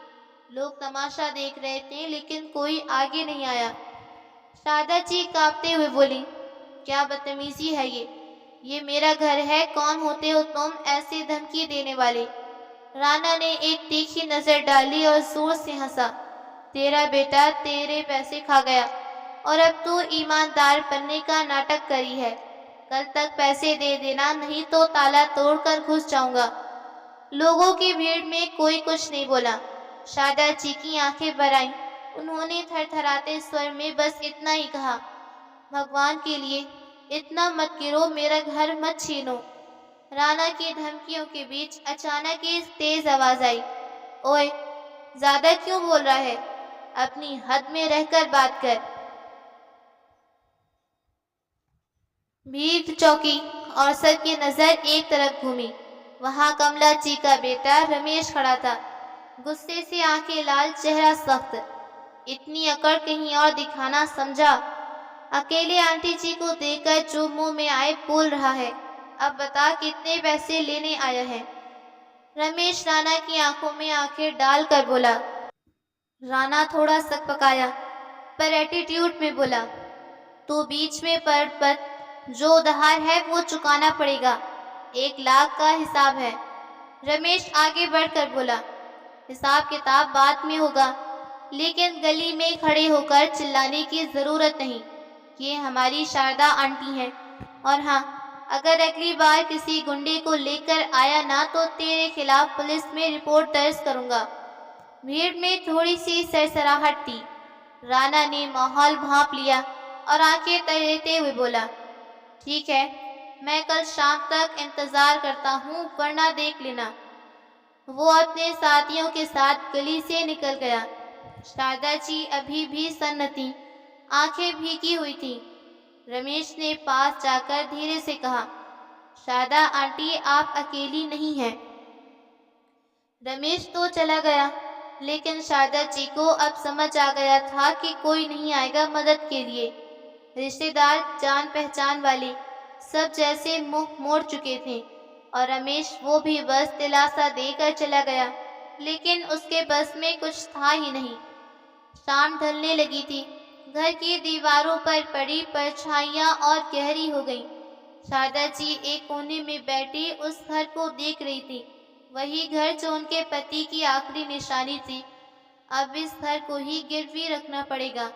लोग तमाशा देख रहे थे, लेकिन कोई आगे नहीं आया। शारदा जी कांपते हुए बोली, क्या बदतमीजी है ये मेरा घर है, कौन होते हो तुम ऐसे धमकी देने वाले? राणा ने एक तीखी नजर डाली और जोर से हंसा, तेरा बेटा तेरे पैसे खा गया और अब तू ईमानदार बनने का नाटक करी है। कल तक पैसे दे देना, नहीं तो ताला तोड़कर घुस जाऊंगा। लोगों की भीड़ में कोई कुछ नहीं बोला। शारदा जी की आंखें भर आईं। उन्होंने थरथराते स्वर में बस इतना ही कहा, भगवान के लिए इतना मत गिरो, मेरा घर मत छीनो। राणा की धमकियों के बीच अचानक एक तेज आवाज आई, ओए, ज्यादा क्यों बोल रहा है? अपनी हद में रहकर बात कर। भीड़ चौकी और सबकी नजर एक तरफ घूमी। वहां कमला जी का बेटा रमेश खड़ा था, गुस्से से आंखें लाल, चेहरा सख्त। इतनी अकड़ कहीं और दिखाना समझा। अकेले आंटी जी को देखकर जो मुंह में आए बोल रहा है, अब बता कितने पैसे लेने आया है? रमेश राणा की आंखों में आंखें डालकर बोला। राणा थोड़ा सकपकाया, पर एटीट्यूड में बोला, तो बीच में पर जो उधार है वो चुकाना पड़ेगा, 1 लाख का हिसाब है। रमेश आगे बढ़कर बोला, हिसाब किताब बाद में होगा, लेकिन गली में खड़े होकर चिल्लाने की जरूरत नहीं। ये हमारी शारदा आंटी है, और हाँ, अगर अगली बार किसी गुंडे को लेकर आया ना तो तेरे खिलाफ पुलिस में रिपोर्ट दर्ज करूंगा। भीड़ में थोड़ी सी सरसराहट थी। राणा ने माहौल भांप लिया और आंखें तरेते हुए बोला, ठीक है, मैं कल शाम तक इंतजार करता हूँ, वरना देख लेना। वो अपने साथियों के साथ गली से निकल गया। शारदा जी अभी भी सन्न थीं, आंखें भीगी हुई थीं। रमेश ने पास जाकर धीरे से कहा, शारदा आंटी, आप अकेली नहीं हैं। रमेश तो चला गया, लेकिन शारदा जी को अब समझ आ गया था कि कोई नहीं आएगा मदद के लिए। रिश्तेदार, जान पहचान वाले सब जैसे मुंह मोड़ चुके थे, और रमेश वो भी बस दिलासा देकर चला गया, लेकिन उसके बस में कुछ था ही नहीं। शाम ढलने लगी थी। घर की दीवारों पर पड़ी परछाइयां और गहरी हो गईं। शारदा जी एक कोने में बैठी उस घर को देख रही थी, वही घर जो उनके पति की आखिरी निशानी थी। अब इस घर को ही गिरवी रखना पड़ेगा।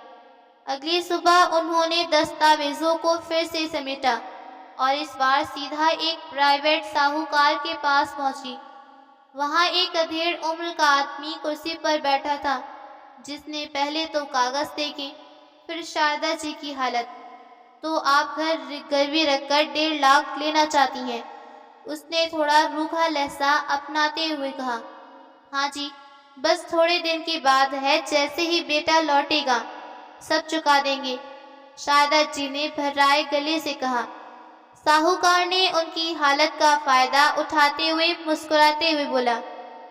अगली सुबह उन्होंने दस्तावेजों को फिर से समेटा और इस बार सीधा एक प्राइवेट साहूकार के पास पहुंची। वहां एक अधेड़ उम्र का आदमी कुर्सी पर बैठा था, जिसने पहले तो कागज देखे, फिर शारदा जी की हालत। तो आप घर गिरवी रखकर 1.5 लाख लेना चाहती हैं? उसने थोड़ा रूखा लहजा अपनाते हुए कहा। हाँ जी, बस थोड़े दिन की बात है, जैसे ही बेटा लौटेगा सब चुका देंगे, शारदा जी ने भर्राए गले से कहा। साहूकार ने उनकी हालत का फायदा उठाते हुए मुस्कुराते हुए बोला,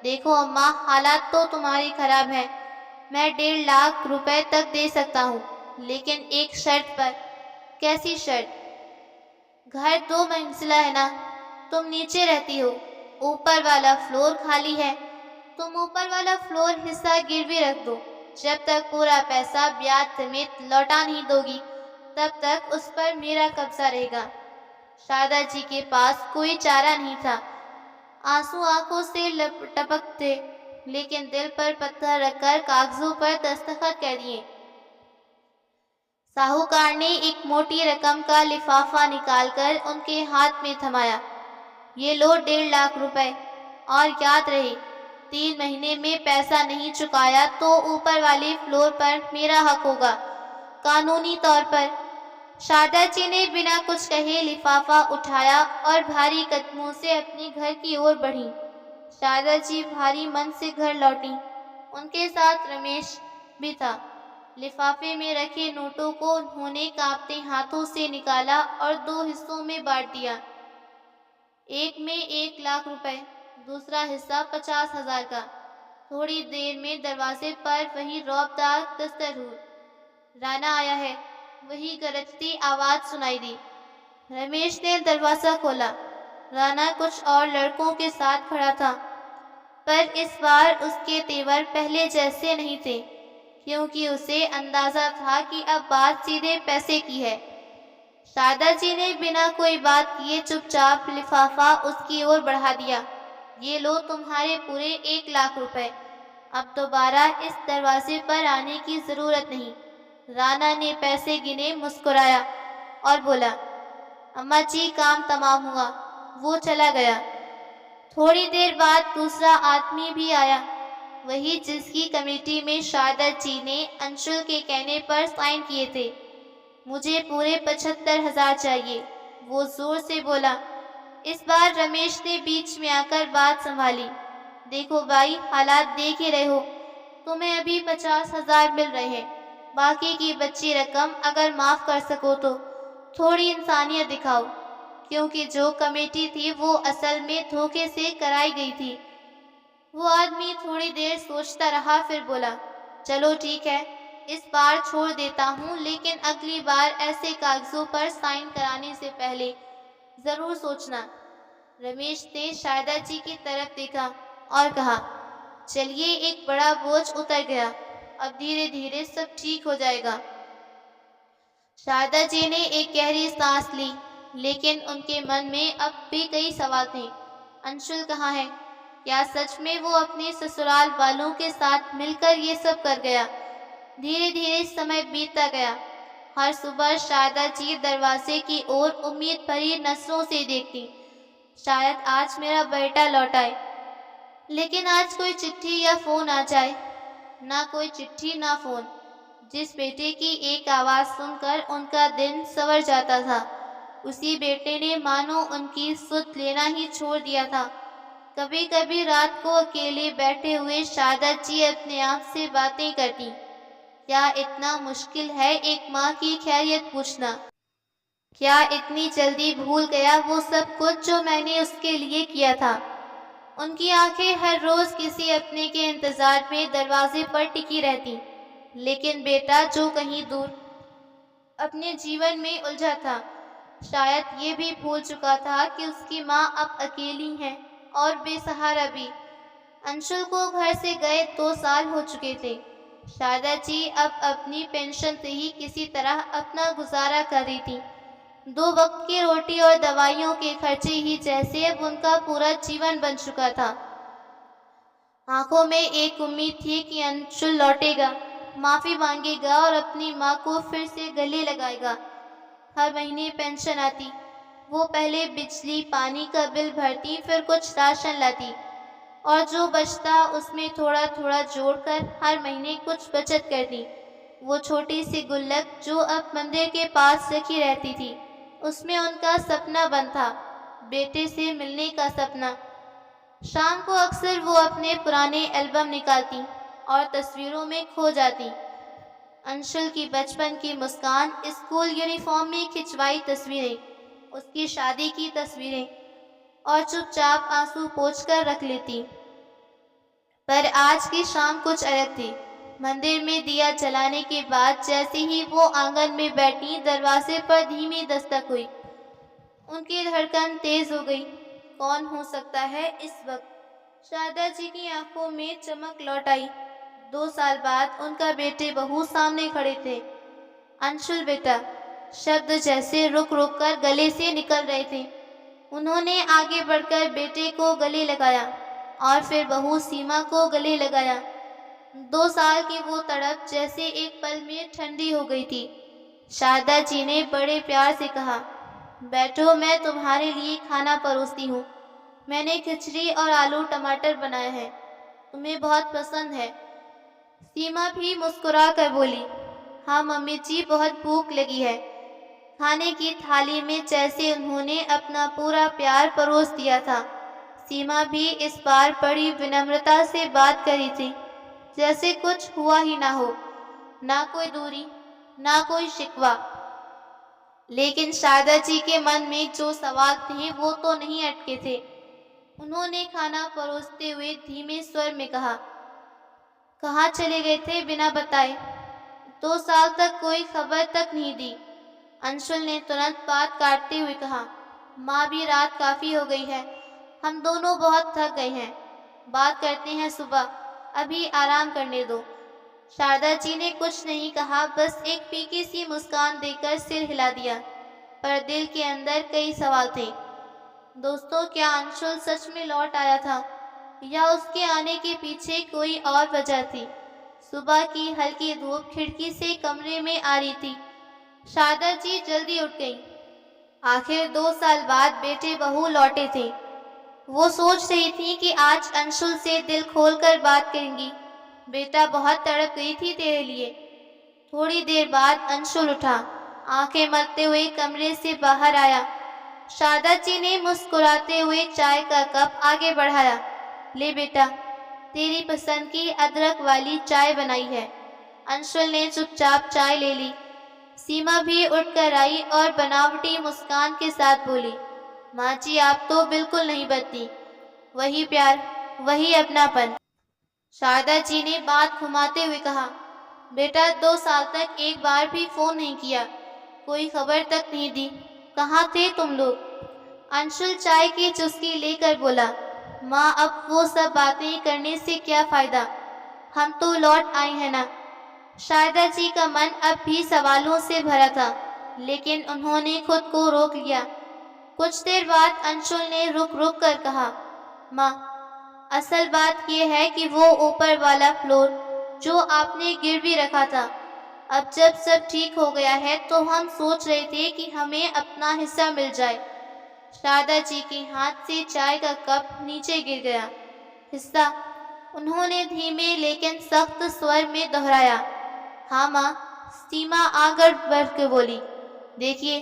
देखो अम्मा, हालात तो तुम्हारी खराब है, मैं 1.5 लाख रुपए तक दे सकता हूँ, लेकिन एक शर्त पर। कैसी शर्त? घर 2 मंजिला है ना, तुम नीचे रहती हो, ऊपर वाला फ्लोर खाली है। तुम ऊपर वाला फ्लोर हिस्सा गिरवी रख दो। जब तक पूरा पैसा ब्याज समेत लौटा नहीं दोगी, तब तक उस पर मेरा कब्जा रहेगा। शारदा जी के पास कोई चारा नहीं था। आंसू आंखों से टपकते, लेकिन दिल पर पत्थर रखकर कागजों पर दस्तखत कर दिए। साहूकार ने एक मोटी रकम का लिफाफा निकालकर उनके हाथ में थमाया। ये लो 1.5 लाख रुपए, और याद रहे 3 महीने में पैसा नहीं चुकाया तो ऊपर वाले फ्लोर पर मेरा हक होगा, कानूनी तौर पर। शारदा जी ने बिना कुछ कहे लिफाफा उठाया और भारी कदमों से अपने घर की ओर बढ़ी। शारदा जी भारी मन से घर लौटी। उनके साथ रमेश भी था। लिफाफे में रखे नोटों को उन्होंने कांपते हाथों से निकाला और 2 हिस्सों में बांट दिया। एक में 1 लाख रुपए, दूसरा हिस्सा 50,000 का। थोड़ी देर में दरवाजे पर वही रौबदार दस्तूर, राना आया है, वही गरजती आवाज सुनाई दी। रमेश ने दरवाजा खोला। राना कुछ और लड़कों के साथ खड़ा था, पर इस बार उसके तेवर पहले जैसे नहीं थे, क्योंकि उसे अंदाजा था कि अब बात सीधे पैसे की है। शारदा जी ने बिना कोई बात किए चुपचाप लिफाफा उसकी ओर बढ़ा दिया। ये लो तुम्हारे पूरे 1 लाख रुपए। अब दोबारा इस दरवाजे पर आने की जरूरत नहीं। राना ने पैसे गिने, मुस्कुराया और बोला, अम्मा जी काम तमाम हुआ। वो चला गया। थोड़ी देर बाद दूसरा आदमी भी आया, वही जिसकी कमेटी में शारदा जी ने अंशुल के कहने पर साइन किए थे। मुझे पूरे 75,000 चाहिए, वो जोर से बोला। इस बार रमेश ने बीच में आकर बात संभाली। देखो भाई, हालात देख ही रहे हो, तुम्हें अभी 50,000 मिल रहे हैं। बाकी की बची रकम अगर माफ कर सको तो थोड़ी इंसानियत दिखाओ, क्योंकि जो कमेटी थी वो असल में धोखे से कराई गई थी। वो आदमी थोड़ी देर सोचता रहा, फिर बोला, चलो ठीक है, इस बार छोड़ देता हूँ, लेकिन अगली बार ऐसे कागजों पर साइन कराने से पहले जरूर सोचना। रमेश ने शारदा जी की तरफ देखा और कहा, चलिए, एक बड़ा बोझ उतर गया, अब धीरे धीरे सब ठीक हो जाएगा। शारदा जी ने एक गहरी सांस ली, लेकिन उनके मन में अब भी कई सवाल थे। अंशुल कहाँ है? क्या सच में वो अपने ससुराल वालों के साथ मिलकर ये सब कर गया? धीरे धीरे समय बीतता गया। हर सुबह शारदा जी दरवाजे की ओर उम्मीद भरी नजरों से देखती, शायद आज मेरा बेटा लौट आए। लेकिन आज कोई चिट्ठी या फोन आ जाए। ना कोई चिट्ठी, ना फोन। जिस बेटे की एक आवाज सुनकर उनका दिन संवर जाता था, उसी बेटे ने मानो उनकी सुध लेना ही छोड़ दिया था। कभी कभी रात को अकेले बैठे हुए शारदा जी अपने आप से बातें करती, क्या इतना मुश्किल है एक माँ की खैरियत पूछना? क्या इतनी जल्दी भूल गया वो सब कुछ जो मैंने उसके लिए किया था? उनकी आंखें हर रोज किसी अपने के इंतजार में दरवाजे पर टिकी रहती, लेकिन बेटा जो कहीं दूर अपने जीवन में उलझा था, शायद ये भी भूल चुका था कि उसकी माँ अब अकेली है और बेसहारा भी। अंशुल को घर से गए 2 साल हो चुके थे। शारदा जी अब अपनी पेंशन से ही किसी तरह अपना गुजारा कर रही थी। 2 वक्त की रोटी और दवाइयों के खर्चे ही जैसे अब उनका पूरा जीवन बन चुका था। आंखों में एक उम्मीद थी कि अंशुल लौटेगा, माफी मांगेगा और अपनी माँ को फिर से गले लगाएगा। हर महीने पेंशन आती, वो पहले बिजली पानी का बिल भरती, फिर कुछ राशन लाती, और जो बचता उसमें थोड़ा थोड़ा जोड़कर हर महीने कुछ बचत करती। वो छोटी सी गुल्लक जो अब मंदिर के पास रखी रहती थी, उसमें उनका सपना बंद था, बेटे से मिलने का सपना। शाम को अक्सर वो अपने पुराने एल्बम निकालती और तस्वीरों में खो जाती। अंशुल की बचपन की मुस्कान, स्कूल यूनिफॉर्म में खिंचवाई तस्वीरें, उसकी शादी की तस्वीरें, और चुपचाप आंसू पोंछकर रख लेती। पर आज की शाम कुछ अलग थी। मंदिर में दिया जलाने के बाद जैसे ही वो आंगन में बैठी, दरवाजे पर धीमी दस्तक हुई। उनकी धड़कन तेज हो गई। कौन हो सकता है इस वक्त? शारदा जी की आंखों में चमक लौट आई। 2 साल बाद उनका बेटे बहू सामने खड़े थे। अंशुल बेटा, शब्द जैसे रुक रुक कर गले से निकल रहे थे। उन्होंने आगे बढ़कर बेटे को गले लगाया और फिर बहू सीमा को गले लगाया। 2 साल की वो तड़प जैसे एक पल में ठंडी हो गई थी। शारदा जी ने बड़े प्यार से कहा, बैठो, मैं तुम्हारे लिए खाना परोसती हूँ। मैंने खिचड़ी और आलू टमाटर बनाया है, तुम्हें बहुत पसंद है। सीमा भी मुस्कुरा कर बोली, हाँ मम्मी जी, बहुत भूख लगी है। खाने की थाली में जैसे उन्होंने अपना पूरा प्यार परोस दिया था। सीमा भी इस बार बड़ी विनम्रता से बात करी थी, जैसे कुछ हुआ ही ना हो, ना कोई दूरी, ना कोई शिकवा। लेकिन शारदा जी के मन में जो सवाल थे वो तो नहीं अटके थे। उन्होंने खाना परोसते हुए धीमे स्वर में कहा, कहाँ चले गए थे बिना बताए? 2 साल तक कोई खबर तक नहीं दी। अंशुल ने तुरंत बात काटते हुए कहा, माँ भी रात काफ़ी हो गई है, हम दोनों बहुत थक गए हैं, बात करते हैं सुबह, अभी आराम करने दो। शारदा जी ने कुछ नहीं कहा, बस एक फीकी सी मुस्कान देकर सिर हिला दिया, पर दिल के अंदर कई सवाल थे। दोस्तों, क्या अंशुल सच में लौट आया था या उसके आने के पीछे कोई और वजह थी? सुबह की हल्की धूप खिड़की से कमरे में आ रही थी। शारदा जी जल्दी उठ गईं। आखिर 2 साल बाद बेटे बहू लौटे थे। वो सोच रही थी कि आज अंशुल से दिल खोलकर बात करेंगी। बेटा, बहुत तड़प गई थी तेरे लिए। थोड़ी देर बाद अंशुल उठा, आंखें मलते हुए कमरे से बाहर आया। शारदा जी ने मुस्कुराते हुए चाय का कप आगे बढ़ाया, ले बेटा, तेरी पसंद की अदरक वाली चाय बनाई है। अंशुल ने चुपचाप चाय ले ली। सीमा भी उठकर आई और बनावटी मुस्कान के साथ बोली, माँ जी, आप तो बिल्कुल नहीं बदली, वही प्यार, वही अपनापन। शारदा जी ने बात घुमाते हुए कहा, बेटा, 2 साल तक एक बार भी फोन नहीं किया, कोई खबर तक नहीं दी, कहाँ थे तुम लोग? अंशुल चाय की चुस्की लेकर बोला, माँ, अब वो सब बातें करने से क्या फायदा, हम तो लौट आए हैं ना। शारदा जी का मन अब भी सवालों से भरा था, लेकिन उन्होंने खुद को रोक लिया। कुछ देर बाद अंशुल ने रुक रुक कर कहा, माँ, असल बात यह है कि वो ऊपर वाला फ्लोर जो आपने गिरवी रखा था, अब जब सब ठीक हो गया है तो हम सोच रहे थे कि हमें अपना हिस्सा मिल जाए। शारदा जी के हाथ से चाय का कप नीचे गिर गया। हिस्सा? उन्होंने धीमे लेकिन सख्त स्वर में दोहराया। हाँ माँ, सीमा आगे बढ़ के बोली, देखिए,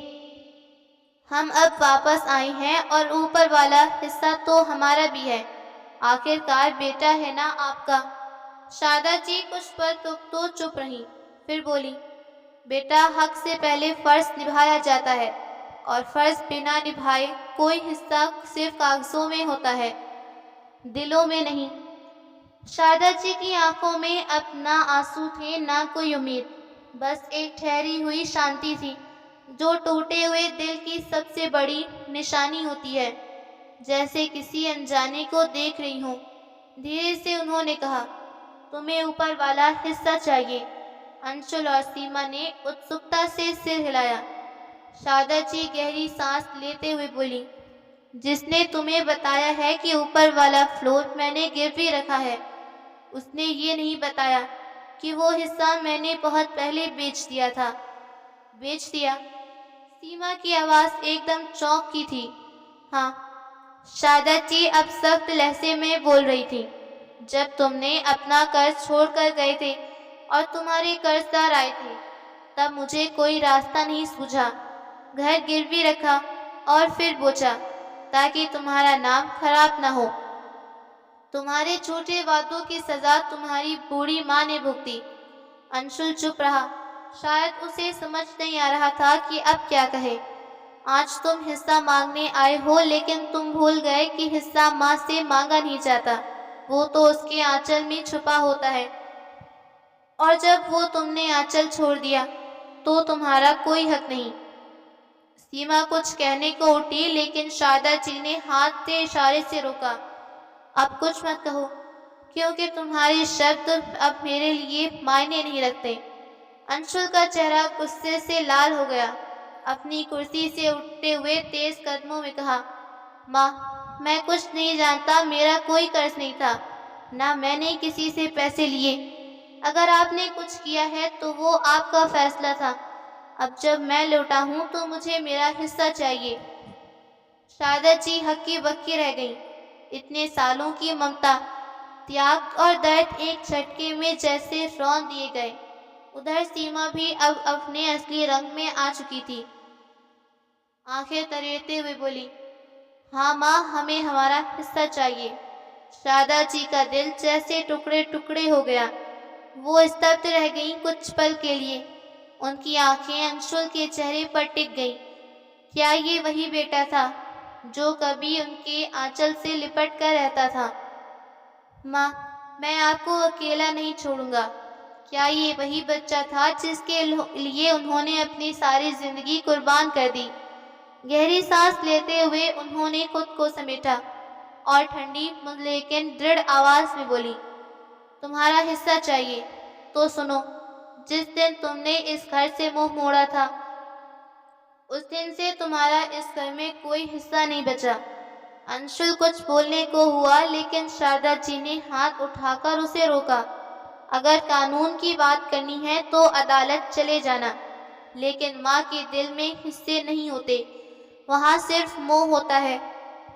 हम अब वापस आए हैं और ऊपर वाला हिस्सा तो हमारा भी है, आखिरकार बेटा है ना आपका। शारदा जी कुछ पल तो चुप रही, फिर बोली, बेटा, हक से पहले फर्ज निभाया जाता है और फर्ज बिना निभाए कोई हिस्सा सिर्फ कागजों में होता है, दिलों में नहीं। शारदा जी की आंखों में अब ना आंसू थे ना कोई उम्मीद, बस एक ठहरी हुई शांति थी जो टूटे हुए दिल की सबसे बड़ी निशानी होती है। जैसे किसी अनजाने को देख रही हूँ। धीरे से उन्होंने कहा, तुम्हें ऊपर वाला हिस्सा चाहिए। अंशुल और सीमा ने उत्सुकता से सिर हिलाया। शारदा जी गहरी सांस लेते हुए बोली, जिसने तुम्हें बताया है कि ऊपर वाला फ्लोर मैंने गिरवी रखा है, उसने ये नहीं बताया कि वो हिस्सा मैंने बहुत पहले बेच दिया था। बेच दिया? सीमा की आवाज़ एकदम चौंक की थी। हाँ, शारदा जी अब सख्त लहजे में बोल रही थी। जब तुमने अपना कर्ज छोड़कर गए थे और तुम्हारे कर्जदार आए थे, तब मुझे कोई रास्ता नहीं सूझा। घर गिरवी रखा और फिर बेचा ताकि तुम्हारा नाम खराब ना हो। तुम्हारे झूठे वादों की सजा तुम्हारी बूढ़ी माँ ने भुगती। अंशुल चुप रहा। शायद उसे समझ नहीं आ रहा था कि अब क्या कहे। आज तुम हिस्सा मांगने आए हो, लेकिन तुम भूल गए कि हिस्सा माँ से मांगा नहीं जाता, वो तो उसके आंचल में छुपा होता है। और जब वो तुमने आंचल छोड़ दिया तो तुम्हारा कोई हक नहीं। सीमा कुछ कहने को उठी, लेकिन शारदा जी ने हाथ के इशारे से रोका। अब कुछ मत कहो, क्योंकि तुम्हारे शब्द अब मेरे लिए मायने नहीं रखते। अंशुल का चेहरा गुस्से से लाल हो गया। अपनी कुर्सी से उठते हुए तेज कदमों में कहा, माँ, मैं कुछ नहीं जानता, मेरा कोई कर्ज नहीं था, ना मैंने किसी से पैसे लिए। अगर आपने कुछ किया है तो वो आपका फैसला था। अब जब मैं लौटा हूँ तो मुझे मेरा हिस्सा चाहिए। शारदा जी हक्की बक्की रह गईं। इतने सालों की ममता, त्याग और दर्द एक झटके में जैसे रौंद दिए गए। उधर सीमा भी अब अपने असली रंग में आ चुकी थी। आंखें तरेरते हुए बोली, हाँ माँ, हमें हमारा हिस्सा चाहिए। शारदा जी का दिल जैसे टुकड़े टुकड़े हो गया। वो स्तब्ध रह गईं कुछ पल के लिए। उनकी आंखें अंशुल के चेहरे पर टिक गईं। क्या ये वही बेटा था जो कभी उनके आंचल से लिपट कर रहता था? माँ, मैं आपको अकेला नहीं छोड़ूंगा। क्या ये वही बच्चा था जिसके लिए उन्होंने अपनी सारी जिंदगी कुर्बान कर दी? गहरी सांस लेते हुए उन्होंने खुद को समेटा और ठंडी लेकिन दृढ़ आवाज में बोली, तुम्हारा हिस्सा चाहिए तो सुनो। जिस दिन तुमने इस घर से मुंह मोड़ा था, उस दिन से तुम्हारा इस घर में कोई हिस्सा नहीं बचा। अंशुल कुछ बोलने को हुआ, लेकिन शारदा जी ने हाथ उठाकर उसे रोका। अगर कानून की बात करनी है तो अदालत चले जाना, लेकिन माँ के दिल में हिस्से नहीं होते, वहाँ सिर्फ मोह होता है,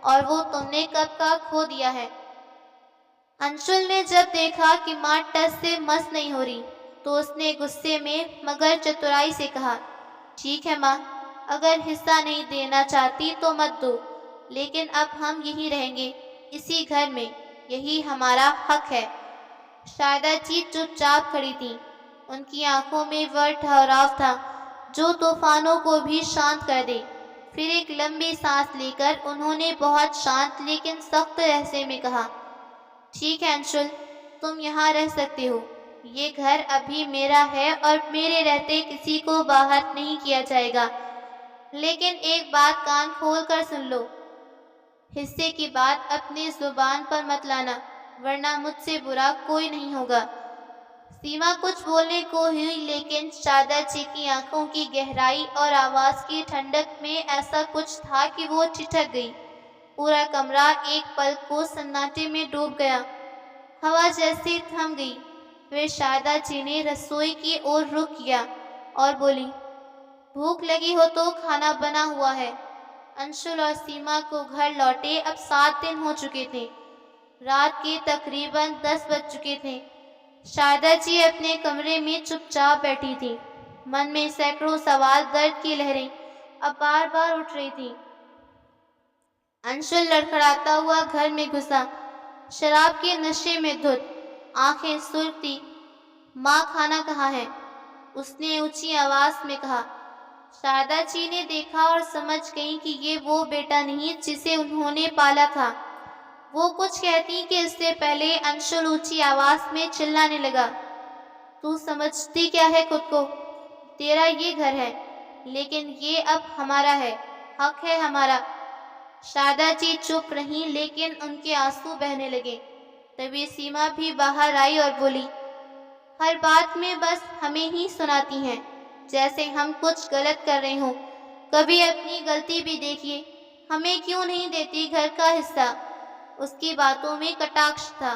और वो तुमने कब का खो दिया है। अंशुल ने जब देखा कि माँ टस से मस नहीं हो रही, तो उसने गुस्से में मगर चतुराई से कहा, ठीक है माँ, अगर हिस्सा नहीं देना चाहती तो मत दो, लेकिन अब हम यहीं रहेंगे, इसी घर में, यही हमारा हक है। शारदा जी चुपचाप खड़ी थी। उनकी आंखों में वह ठहराव था जो तूफानों को भी शांत कर दे। फिर एक लंबी सांस लेकर उन्होंने बहुत शांत लेकिन सख्त लहजे में कहा, ठीक है अंशुल, तुम यहाँ रह सकते हो। ये घर अभी मेरा है और मेरे रहते किसी को बाहर नहीं किया जाएगा। लेकिन एक बात कान खोल कर सुन लो, हिस्से की बात अपनी जुबान पर मत लाना, वरना मुझसे बुरा कोई नहीं होगा। सीमा कुछ बोलने को हुई, लेकिन शारदा जी की आंखों की गहराई और आवाज की ठंडक में ऐसा कुछ था कि वो ठिठक गई। पूरा कमरा एक पल को सन्नाटे में डूब गया। हवा जैसी थम गई। फिर शारदा जी ने रसोई की ओर रुख किया और बोली, भूख लगी हो तो खाना बना हुआ है। अंशुल और सीमा को घर लौटे अब 7 दिन हो चुके थे। रात के तकरीबन 10 बज चुके थे। शारदा जी अपने कमरे में चुपचाप बैठी थी। मन में सैकड़ों सवाल, दर्द की लहरें अब बार बार उठ रही थी। अंशुल लड़खड़ाता हुआ घर में घुसा, शराब के नशे में धुत, आंखें सुर्ख थी। माँ, खाना कहाँ है? उसने ऊंची आवाज में कहा। शारदा जी ने देखा और समझ गई कि ये वो बेटा नहीं जिसे उन्होंने पाला था। वो कुछ कहती कि इससे पहले अंशुल ऊंची आवाज में चिल्लाने लगा, तू समझती क्या है खुद को? तेरा ये घर है, लेकिन ये अब हमारा है, हक है हमारा। शारदा जी चुप रहीं, लेकिन उनके आंसू बहने लगे। तभी सीमा भी बाहर आई और बोली, हर बात में बस हमें ही सुनाती हैं, जैसे हम कुछ गलत कर रहे हों। कभी अपनी गलती भी देखिए, हमें क्यों नहीं देती घर का हिस्सा? उसकी बातों में कटाक्ष था,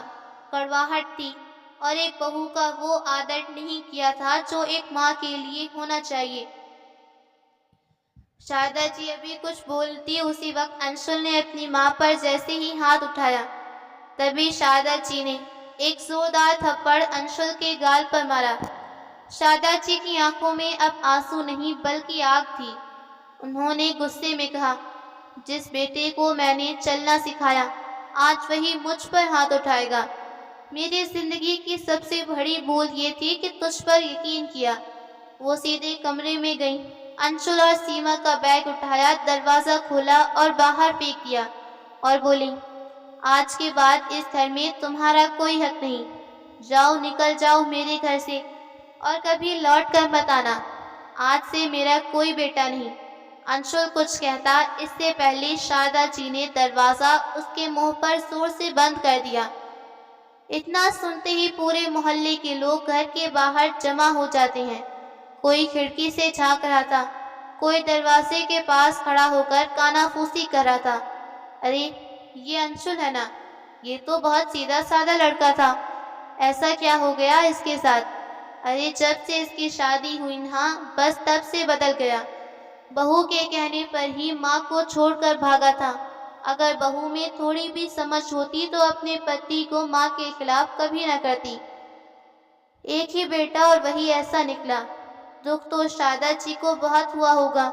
कड़वाहट थी, और एक बहू का वो आदर नहीं किया था जो एक माँ के लिए होना चाहिए। शारदा जी अभी कुछ बोलती, उसी वक्त अंशुल ने अपनी माँ पर जैसे ही हाथ उठाया, तभी शारदा जी ने एक जोरदार थप्पड़ अंशुल के गाल पर मारा। शारदा जी की आंखों में अब आंसू नहीं बल्कि आग थी। उन्होंने गुस्से में कहा, जिस बेटे को मैंने चलना सिखाया, आज वही मुझ पर हाथ उठाएगा। मेरी जिंदगी की सबसे बड़ी भूल ये थी कि तुझ पर यकीन किया। वो सीधे कमरे में गई, अंशुल और सीमा का बैग उठाया, दरवाजा खोला और बाहर फेंक दिया और बोली, आज के बाद इस घर में तुम्हारा कोई हक नहीं। जाओ, निकल जाओ मेरे घर से, और कभी लौट कर मत आना। आज से मेरा कोई बेटा नहीं। अंशुल कुछ कहता इससे पहले शारदा जी ने दरवाजा उसके मुंह पर जोर से बंद कर दिया। इतना सुनते ही पूरे मोहल्ले के लोग घर के बाहर जमा हो जाते हैं। कोई खिड़की से झांक रहा था, कोई दरवाजे के पास खड़ा होकर कानाफूसी कर रहा था। अरे ये अंशुल है ना, ये तो बहुत सीधा साधा लड़का था, ऐसा क्या हो गया इसके साथ? अरे जब से इसकी शादी हुई ना, बस तब से बदल गया। बहू के कहने पर ही माँ को छोड़कर भागा था। अगर बहू में थोड़ी भी समझ होती तो अपने पति को माँ के खिलाफ कभी न करती। एक ही बेटा और वही ऐसा निकला। दुख तो शारदा जी को बहुत हुआ होगा,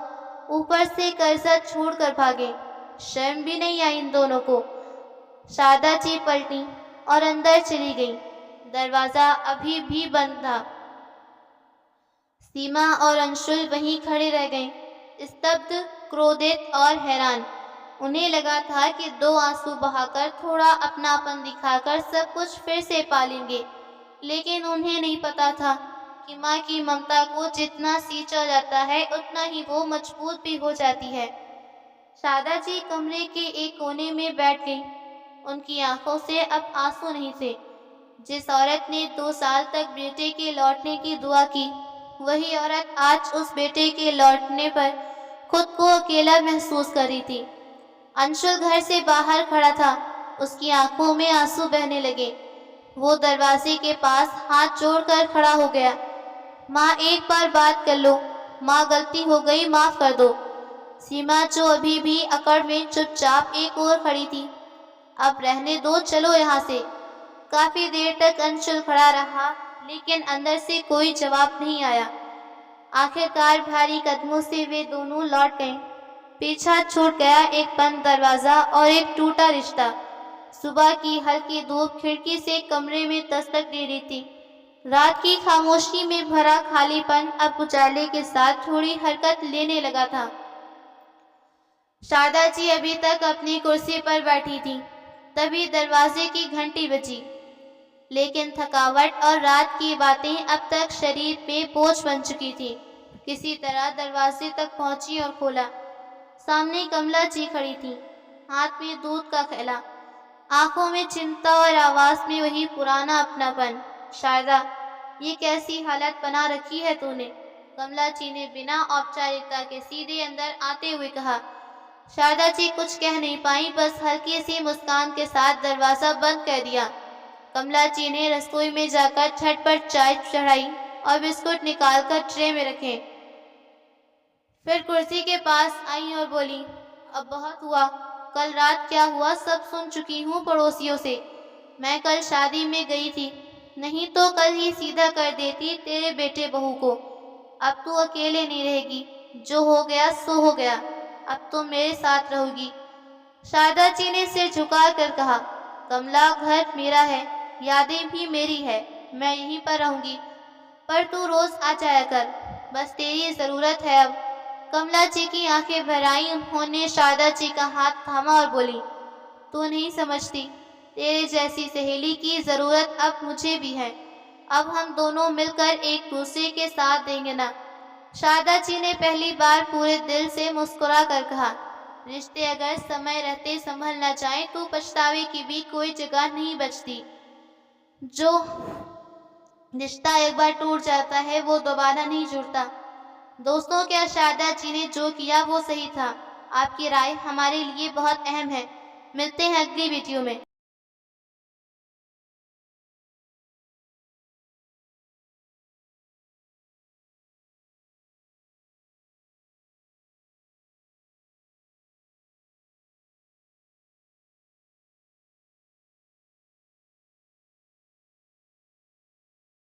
ऊपर से कर्जा छोड़कर भागे। शर्म भी नहीं आई इन दोनों को। शारदा जी पलटी और अंदर चली गई। दरवाजा अभी भी बंद था। सीमा और अंशुल वहीं खड़े रह गए, स्तब्ध, क्रोधित और हैरान। उन्हें लगा था कि दो आंसू बहाकर, थोड़ा अपनापन दिखाकर सब कुछ फिर से पा लेंगे, लेकिन उन्हें नहीं पता था कि माँ की ममता को जितना सींचा जाता है उतना ही वो मजबूत भी हो जाती है। शारदा जी कमरे के एक कोने में बैठ गई। उनकी आंखों से अब आंसू नहीं थे। जिस औरत ने 2 साल तक बेटे के लौटने की दुआ की, वही औरत आज उस बेटे के लौटने पर खुद को अकेला महसूस कर रही थी। अंशुल घर से बाहर खड़ा था, उसकी आंखों में आंसू बहने लगे। वो दरवाजे के पास हाथ जोड़कर खड़ा हो गया। माँ एक बार बात कर लो, माँ गलती हो गई, माफ कर दो। सीमा जो अभी भी अकड़ में चुपचाप एक ओर खड़ी थी, अब रहने दो, चलो यहाँ से। काफी देर तक अंशुल खड़ा रहा, लेकिन अंदर से कोई जवाब नहीं आया। आखिरकार भारी कदमों से वे दोनों लौट गए। पीछा छूट गया एक बंद दरवाजा और एक टूटा रिश्ता। सुबह की हल्की धूप खिड़की से कमरे में दस्तक दे रही थी। रात की खामोशी में भरा खालीपन अब उजाले के साथ थोड़ी हरकत लेने लगा था। शारदा जी अभी तक अपनी कुर्सी पर बैठी थी, तभी दरवाजे की घंटी बजी। लेकिन थकावट और रात की बातें अब तक शरीर पे बोझ बन चुकी थी। किसी तरह दरवाजे तक पहुंची और खोला। सामने कमला जी खड़ी थी, हाथ में दूध का थैला, आंखों में चिंता और आवाज में वही पुराना अपनापन। शारदा, ये कैसी हालत बना रखी है तूने? कमला जी ने बिना औपचारिकता के सीधे अंदर आते हुए कहा। शारदा जी कुछ कह नहीं पाई, बस हल्की सी मुस्कान के साथ दरवाजा बंद कर दिया। कमला जी ने रसोई में जाकर झटपट चाय चढ़ाई और बिस्कुट निकालकर ट्रे में रखे। फिर कुर्सी के पास आई और बोली, अब बहुत हुआ, कल रात क्या हुआ सब सुन चुकी हूँ पड़ोसियों से। मैं कल शादी में गई थी, नहीं तो कल ही सीधा कर देती तेरे बेटे बहू को। अब तू अकेले नहीं रहेगी, जो हो गया सो हो गया, अब तो मेरे साथ रहोगी। शारदा जी ने सिर झुका कर कहा, कमला घर मेरा है, यादें भी मेरी है, मैं यहीं पर रहूंगी, पर तू रोज आ जाया कर, बस तेरी जरूरत है अब। कमला जी की आंखें भर आई। उन्होंने शारदा जी का हाथ थामा और बोली, तू नहीं समझती, तेरे जैसी सहेली की जरूरत अब मुझे भी है। अब हम दोनों मिलकर एक दूसरे के साथ देंगे ना। शारदा जी ने पहली बार पूरे दिल से मुस्कुरा कर कहा, रिश्ते अगर समय रहते संभल न जाए तो पछतावे की भी कोई जगह नहीं बचती। जो रिश्ता एक बार टूट जाता है वो दोबारा नहीं जुड़ता। दोस्तों, क्या शारदा जी ने जो किया वो सही था? आपकी राय हमारे लिए बहुत अहम है। मिलते हैं अगली वीडियो में।